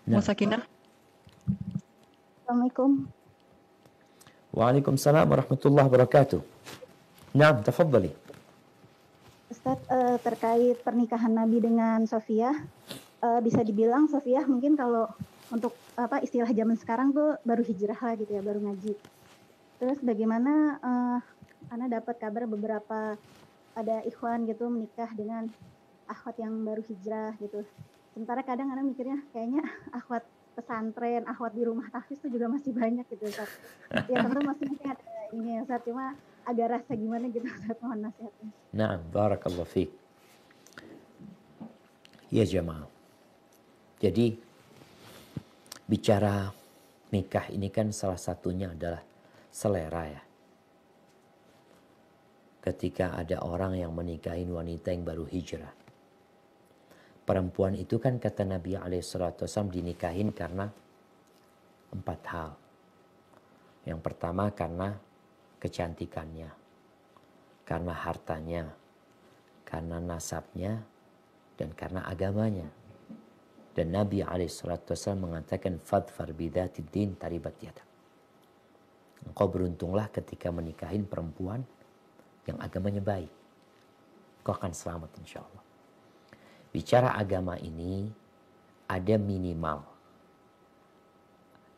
Musakina. Assalamualaikum. Waalaikumsalam warahmatullahi wabarakatuh. Naam, tafadhali. Ustadz, terkait pernikahan Nabi dengan Sofia, bisa dibilang Sofia mungkin kalau untuk istilah zaman sekarang tuh baru hijrah lah gitu ya, baru ngaji. Terus bagaimana Ana dapat kabar beberapa ada ikhwan gitu menikah dengan akhwat yang baru hijrah gitu. Sementara kadang Ana mikirnya kayaknya akhwat pesantren, akhwat di rumah tahfiz itu juga masih banyak gitu Ustaz. Ya tentu masih mungkin ada ini ya Ustaz, cuma agak rasa gimana gitu Ustaz, mohon nasihatnya. Naam, barakallahu fiik. Ya jamaah. Jadi bicara nikah ini kan salah satunya adalah selera ya. Ketika ada orang yang menikahin wanita yang baru hijrah. Perempuan itu kan kata Nabi SAW dinikahin karena 4 hal. Yang pertama karena kecantikannya, karena hartanya, karena nasabnya, dan karena agamanya. Dan Nabi SAW mengatakan fadfar bidatid din taribat yadak. Engkau beruntunglah ketika menikahin perempuan yang agamanya baik. Kau akan selamat insya Allah. Bicara agama ini ada minimal.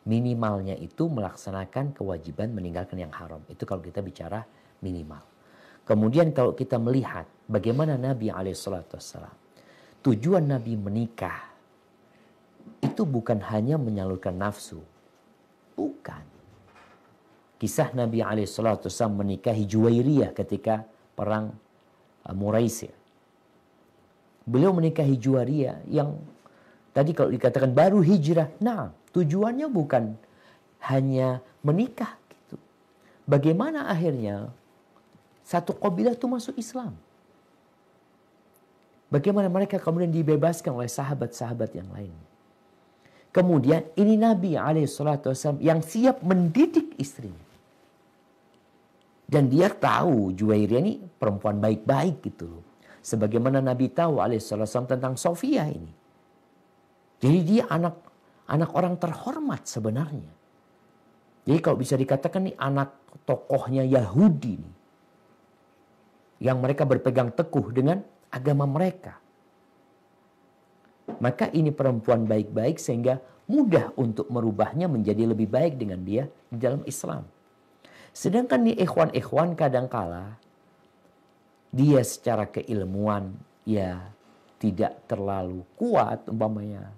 Minimalnya itu melaksanakan kewajiban meninggalkan yang haram. Itu kalau kita bicara minimal. Kemudian kalau kita melihat bagaimana Nabi SAW, tujuan Nabi menikah itu bukan hanya menyalurkan nafsu. Bukan. Kisah Nabi SAW menikahi Juwairiyah ketika perang Muraisir. Beliau menikahi Juwairiyah yang tadi kalau dikatakan baru hijrah. Nah, tujuannya bukan hanya menikah gitu. Bagaimana akhirnya satu kabilah itu masuk Islam? Bagaimana mereka kemudian dibebaskan oleh sahabat-sahabat yang lain? Kemudian ini Nabi SAW yang siap mendidik istrinya. Dan dia tahu Juwairiyah ini perempuan baik-baik gitu loh. Sebagaimana Nabi tahu SAW tentang Sofia ini. Jadi dia anak orang terhormat sebenarnya. Jadi kalau bisa dikatakan nih anak tokohnya Yahudi nih. Yang mereka berpegang teguh dengan agama mereka. Maka ini perempuan baik-baik sehingga mudah untuk merubahnya menjadi lebih baik dengan dia di dalam Islam. Sedangkan di ikhwan-ikhwan kadangkala dia secara keilmuan ya tidak terlalu kuat umpamanya.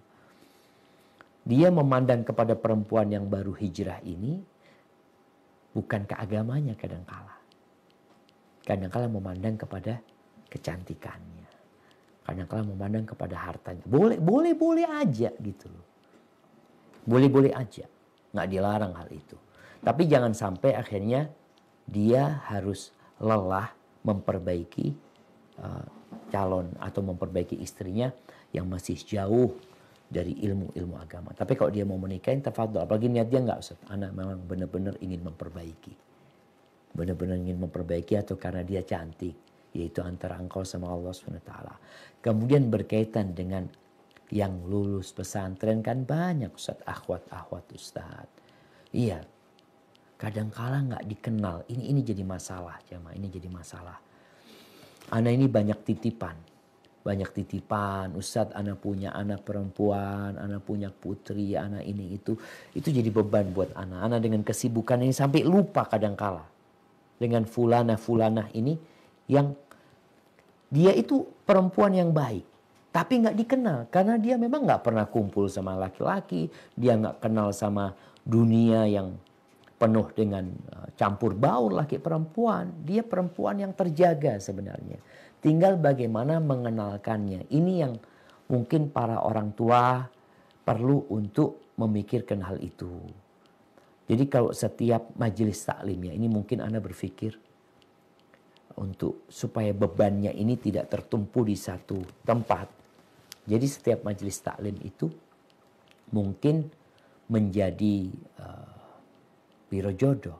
Dia memandang kepada perempuan yang baru hijrah ini bukan keagamanya kadangkala. Kadangkala memandang kepada kecantikannya. Kadangkala memandang kepada hartanya. Boleh aja gitu loh. Boleh aja. Nggak dilarang hal itu. Tapi jangan sampai akhirnya dia harus lelah memperbaiki calon atau memperbaiki istrinya yang masih jauh dari ilmu-ilmu agama. Tapi kalau dia mau menikahin, tafadhol. Apalagi niat dia nggak, Ustaz. Anak memang benar-benar ingin memperbaiki. Benar-benar ingin memperbaiki atau karena dia cantik. Yaitu antara engkau sama Allah SWT. Kemudian berkaitan dengan yang lulus pesantren kan banyak Ustaz. Akhwat-akhwat Ustaz. Iya. Kadangkala nggak dikenal. Ini jadi masalah. Jamaah. Ini jadi masalah. Anak ini banyak titipan. Banyak titipan. Ustadz, anak punya anak perempuan, anak punya putri, anak ini itu. Itu jadi beban buat anak. Anak dengan kesibukan ini sampai lupa kadangkala. Dengan fulanah ini yang dia itu perempuan yang baik. Tapi nggak dikenal. Karena dia memang nggak pernah kumpul sama laki-laki. Dia nggak kenal sama dunia yang penuh dengan campur baur laki perempuan. Dia perempuan yang terjaga sebenarnya. Tinggal bagaimana mengenalkannya. Ini yang mungkin para orang tua perlu untuk memikirkan hal itu. Jadi kalau setiap majelis taklimnya, ini mungkin Anda berpikir untuk supaya bebannya ini tidak tertumpu di satu tempat. Jadi setiap majelis taklim itu mungkin menjadi biro jodoh.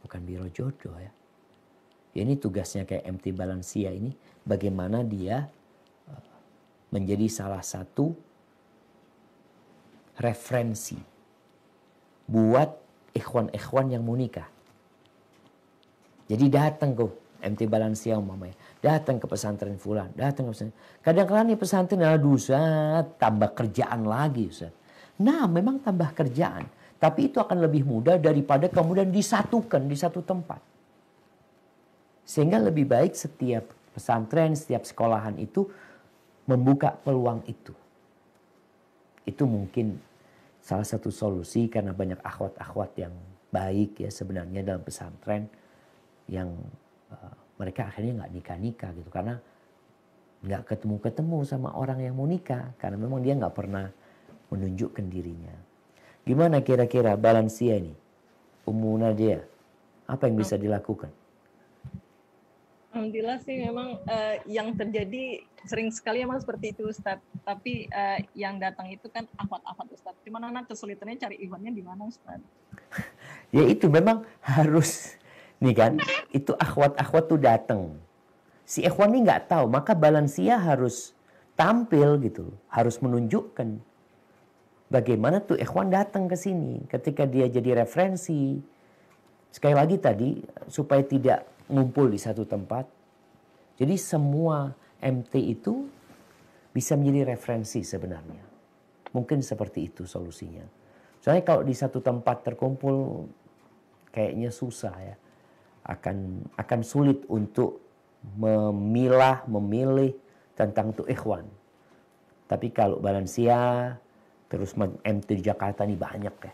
Bukan biro jodoh ya. Ini tugasnya kayak MT Balansia ini. Bagaimana dia menjadi salah satu referensi buat ikhwan-ikhwan yang mau nikah. Jadi datang ke MT Balansia umpamanya. Datang ke pesantren fulan. Datang ke pesantren. Kadang-kadang nih pesantren aduh Ustaz, tambah kerjaan lagi Ustaz. Nah memang tambah kerjaan. Tapi itu akan lebih mudah daripada kemudian disatukan di satu tempat. Sehingga lebih baik setiap pesantren, setiap sekolahan itu membuka peluang itu. Itu mungkin salah satu solusi karena banyak akhwat-akhwat yang baik ya sebenarnya dalam pesantren. Yang mereka akhirnya nggak nikah-nikah gitu. Karena nggak ketemu-ketemu sama orang yang mau nikah. Karena memang dia nggak pernah menunjukkan dirinya. Gimana kira-kira Balansia ini? Ummu Nadia, apa yang bisa dilakukan? Alhamdulillah sih memang yang terjadi sering sekali memang seperti itu Ustadz. Tapi yang datang itu kan akhwat-akhwat Ustadz. Cuman anak kesulitannya cari ikhwannya di mana Ustadz? Ya itu memang harus, nih kan, itu akhwat-akhwat tuh datang. Si ikhwan ini nggak tahu, maka Balansia harus tampil gitu, harus menunjukkan bagaimana tuh ikhwan datang ke sini ketika dia jadi referensi. Sekali lagi tadi supaya tidak ngumpul di satu tempat. Jadi semua MT itu bisa menjadi referensi sebenarnya. Mungkin seperti itu solusinya. Soalnya kalau di satu tempat terkumpul kayaknya susah ya. Akan sulit untuk memilih tentang itu ikhwan. Tapi kalau balansia terus MT di Jakarta ini banyak ya.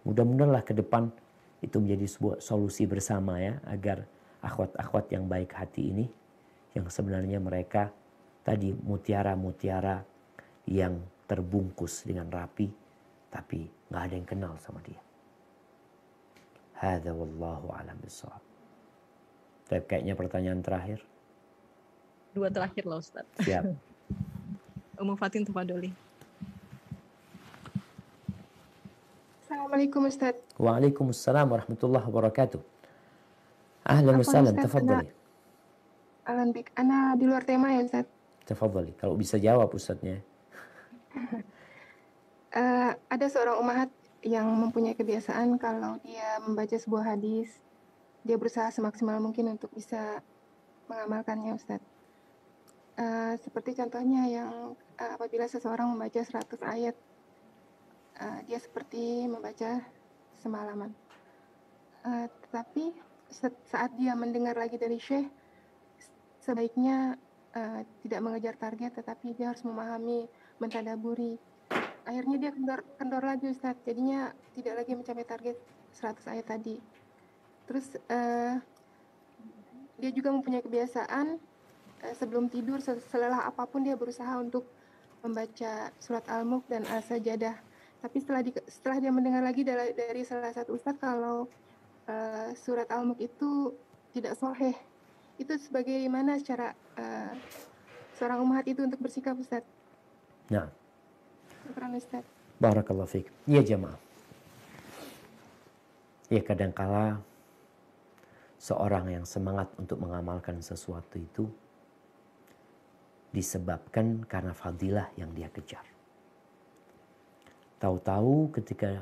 Mudah-mudahan lah ke depan itu menjadi sebuah solusi bersama ya, agar akhwat-akhwat yang baik hati ini, yang sebenarnya mereka tadi mutiara-mutiara yang terbungkus dengan rapi, tapi nggak ada yang kenal sama dia. Hadza wallahu a'lam bishawab. Tapi kayaknya pertanyaan terakhir. 2 terakhir lah Ustaz. Siap. Ummu Fatin Tafadoli. Assalamualaikum Ustaz. Waalaikumsalam warahmatullahi wabarakatuh. Ahlan wa sahlan, tafadhali. Ahlan bik. Ana di luar tema ya Ustaz. Tafadhali. Kalau bisa jawab Ustaznya. Ada seorang ummahat yang mempunyai kebiasaan kalau dia membaca sebuah hadis, dia berusaha semaksimal mungkin untuk bisa mengamalkannya Ustaz. Seperti contohnya yang apabila seseorang membaca 100 ayat, dia seperti membaca semalaman. Tetapi saat dia mendengar lagi dari Syekh, sebaiknya tidak mengejar target, tetapi dia harus memahami, mentadaburi. Akhirnya dia kendor lagi Ustaz, jadinya tidak lagi mencapai target 100 ayat tadi. Terus dia juga mempunyai kebiasaan sebelum tidur, selelah apapun dia berusaha untuk membaca surat Al-Mulk dan As-Sajdah. Tapi setelah dia mendengar lagi dari salah satu ustadz kalau surat Al-Mulk itu tidak sahih, itu sebagaimana cara seorang ummahat itu untuk bersikap Ustaz? Nah. Syukran Ustaz. Barakallahu fiik. Ya jemaah. Ya kadangkala seorang yang semangat untuk mengamalkan sesuatu itu disebabkan karena fadilah yang dia kejar. Tahu-tahu ketika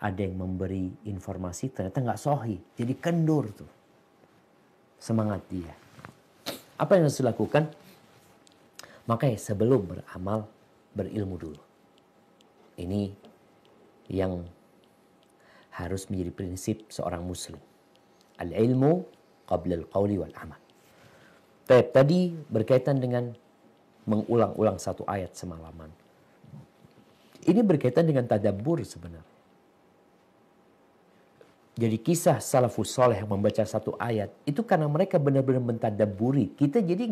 ada yang memberi informasi ternyata nggak sahih, jadi kendur tuh semangat dia. Apa yang harus dilakukan? Makanya sebelum beramal, berilmu dulu. Ini yang harus menjadi prinsip seorang muslim. Al-ilmu qabla al-qawli wal-amal. Tadi berkaitan dengan mengulang-ulang satu ayat semalaman. Ini berkaitan dengan tadabbur sebenarnya. Jadi kisah salafus saleh yang membaca satu ayat itu karena mereka benar-benar mentadabburi. Kita jadi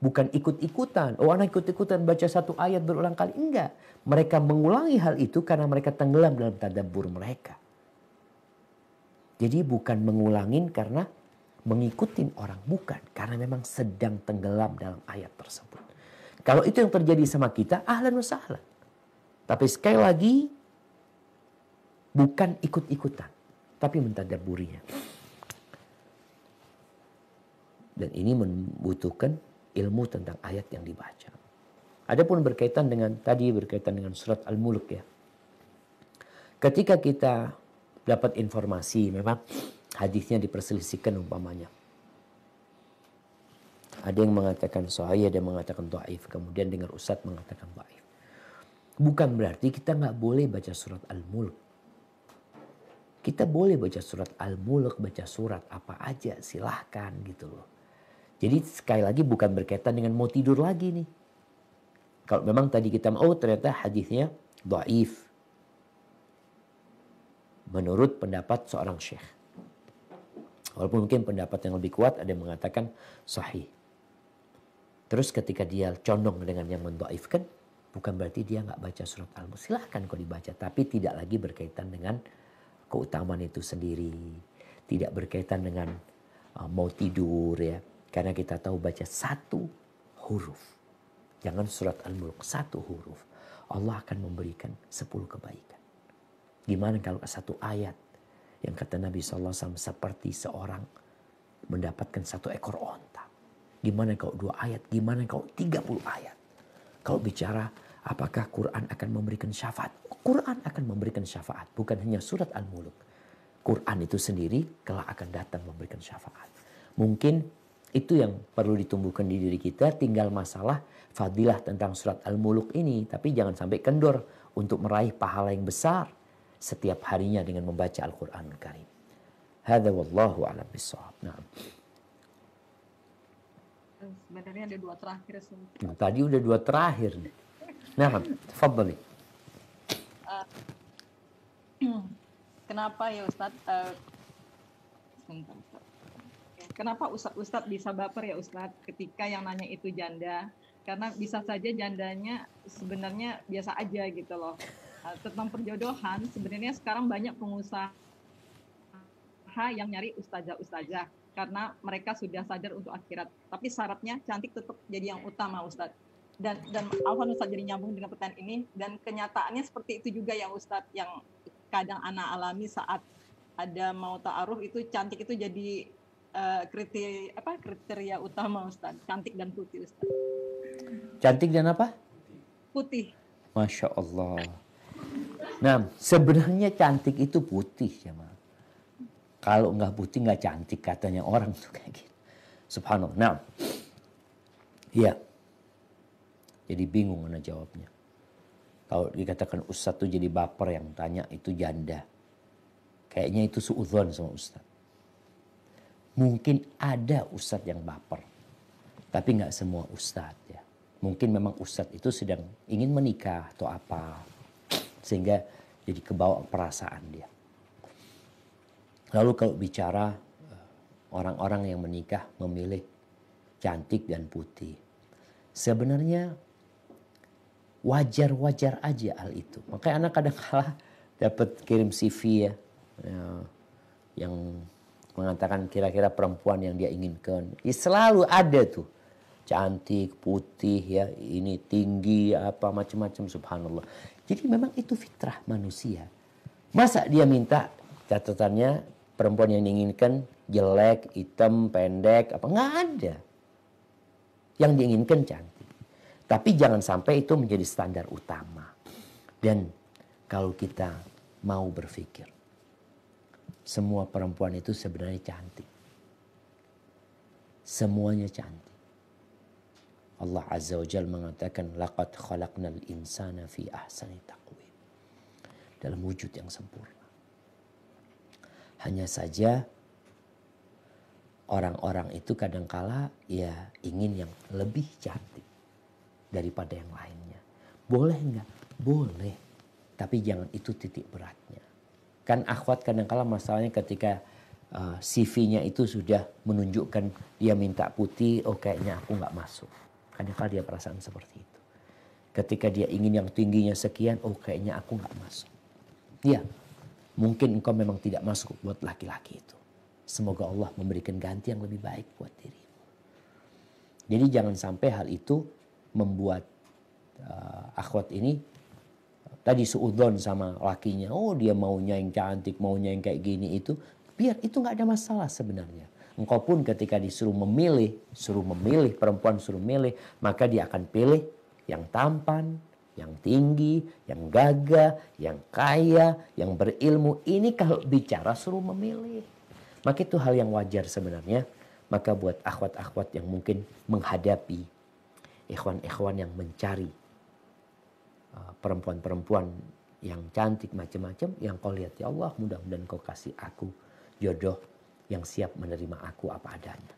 bukan ikut-ikutan. Oh, anak ikut-ikutan baca satu ayat berulang kali. Enggak. Mereka mengulangi hal itu karena mereka tenggelam dalam tadabbur mereka. Jadi bukan mengulangin karena mengikutin orang. Bukan. Karena memang sedang tenggelam dalam ayat tersebut. Kalau itu yang terjadi sama kita, ahlan wa sahlan. Tapi sekali lagi, bukan ikut-ikutan. Tapi mentadabburinya. Dan ini membutuhkan ilmu tentang ayat yang dibaca. Adapun berkaitan dengan surat Al-Mulk ya. Ketika kita dapat informasi, memang hadisnya diperselisihkan umpamanya. Ada yang mengatakan sahih, ada yang mengatakan dhaif. Kemudian dengar ustadz mengatakan dhaif. Bukan berarti kita nggak boleh baca surat Al-Mulk. Kita boleh baca surat Al-Mulk, baca surat apa aja, silahkan gitu loh. Jadi sekali lagi bukan berkaitan dengan mau tidur lagi nih. Kalau memang tadi kita ternyata hadisnya dhaif. Menurut pendapat seorang syekh. Walaupun mungkin pendapat yang lebih kuat ada yang mengatakan sahih. Terus ketika dia condong dengan yang mendhaifkan, bukan berarti dia nggak baca surat Al-Mulk. Silahkan kok dibaca, tapi tidak lagi berkaitan dengan keutamaan itu sendiri. Tidak berkaitan dengan mau tidur ya. Karena kita tahu baca satu huruf. Jangan surat Al-Mulk, satu huruf. Allah akan memberikan 10 kebaikan. Gimana kalau satu ayat yang kata Nabi SAW seperti seorang mendapatkan 1 ekor onta. Gimana kalau 2 ayat, gimana kalau 30 ayat. Kalau bicara apakah Quran akan memberikan syafaat. Quran akan memberikan syafaat. Bukan hanya surat Al-Mulk. Quran itu sendiri kelak akan datang memberikan syafaat. Mungkin itu yang perlu ditumbuhkan di diri kita, tinggal masalah fadilah tentang surat Al-Muluk ini. Tapi jangan sampai kendor untuk meraih pahala yang besar setiap harinya dengan membaca Al-Quranul Karim. Hadza wallahu a'lam bissawab. Nah. Sebenarnya ada 2 terakhir. Nah, tadi udah 2 terakhir nih. Nah, tafadhali. Kenapa ya Ustadz? Kenapa Ustadz bisa baper ya Ustadz ketika yang nanya itu janda? Karena bisa saja jandanya sebenarnya biasa aja gitu loh. Tentang perjodohan, sebenarnya sekarang banyak pengusaha yang nyari ustazah-ustazah karena mereka sudah sadar untuk akhirat. Tapi syaratnya cantik tetap jadi yang utama Ustadz. Dan Alhamdulillah Ustadz jadi nyambung dengan pertanyaan ini. Dan kenyataannya seperti itu juga ya Ustadz, yang kadang anak alami saat ada mau ta'aruf itu cantik itu jadi kriteria utama Ustaz. Cantik dan putih Ustaz. Cantik dan apa? Putih. Masya Allah. Nah, sebenarnya cantik itu putih ya, Ma. Kalau nggak putih nggak cantik katanya orang tuh kayak gitu. Subhanallah. Nah, iya. Jadi bingung mana jawabnya. Kalau dikatakan Ustadz tuh jadi baper yang tanya itu janda. Kayaknya itu suudzon sama Ustadz. Mungkin ada Ustadz yang baper. Tapi nggak semua Ustadz ya. Mungkin memang Ustadz itu sedang ingin menikah atau apa. Sehingga jadi kebawa perasaan dia. Lalu kalau bicara orang-orang yang menikah memilih cantik dan putih. Sebenarnya wajar-wajar aja hal itu. Makanya anak kadang-kala dapat kirim CV ya. Yang mengatakan kira-kira perempuan yang dia inginkan. Ya selalu ada tuh. Cantik, putih ya, ini tinggi, apa macam-macam, subhanallah. Jadi memang itu fitrah manusia. Masa dia minta catatannya perempuan yang diinginkan jelek, hitam, pendek, apa nggak ada. Yang diinginkan cantik. Tapi jangan sampai itu menjadi standar utama. Dan kalau kita mau berpikir, semua perempuan itu sebenarnya cantik. Semuanya cantik. Allah Azza wa Jalla mengatakan, laqad khalaqnal insana fi ahsani taqwim. Dalam wujud yang sempurna. Hanya saja orang-orang itu kadangkala ya ingin yang lebih cantik daripada yang lainnya. Boleh enggak? Boleh. Tapi jangan itu titik beratnya. Kan akhwat kadang-kala masalahnya ketika CV-nya itu sudah menunjukkan dia minta putih, oh kayaknya aku nggak masuk. Kadang-kala dia perasaan seperti itu. Ketika dia ingin yang tingginya sekian, oh kayaknya aku nggak masuk. Ya, mungkin engkau memang tidak masuk buat laki-laki itu. Semoga Allah memberikan ganti yang lebih baik buat dirimu. Jadi jangan sampai hal itu membuat akhwat ini tadi suudzon sama lakinya, oh dia maunya yang cantik, maunya yang kayak gini itu, biar itu nggak ada masalah sebenarnya. Engkau pun ketika disuruh memilih, perempuan suruh milih, maka dia akan pilih yang tampan, yang tinggi, yang gagah, yang kaya, yang berilmu. Ini kalau bicara suruh memilih, maka itu hal yang wajar sebenarnya. Maka buat akhwat-akhwat yang mungkin menghadapi ikhwan-ikhwan yang mencari perempuan-perempuan yang cantik macam-macam, yang kau lihat, ya Allah mudah-mudahan kau kasih aku jodoh yang siap menerima aku apa adanya.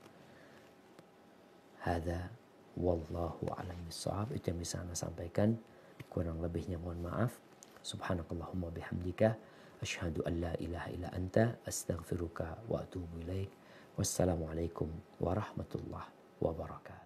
Hadza wallahu a'lam bissawab. Itu yang bisa saya sampaikan. Kurang lebihnya mohon maaf. Subhanakallahumma bihamdika asyhadu an la ilaha illa anta astaghfiruka wa atubu ilaik. Wassalamualaikum warahmatullahi wabarakatuh.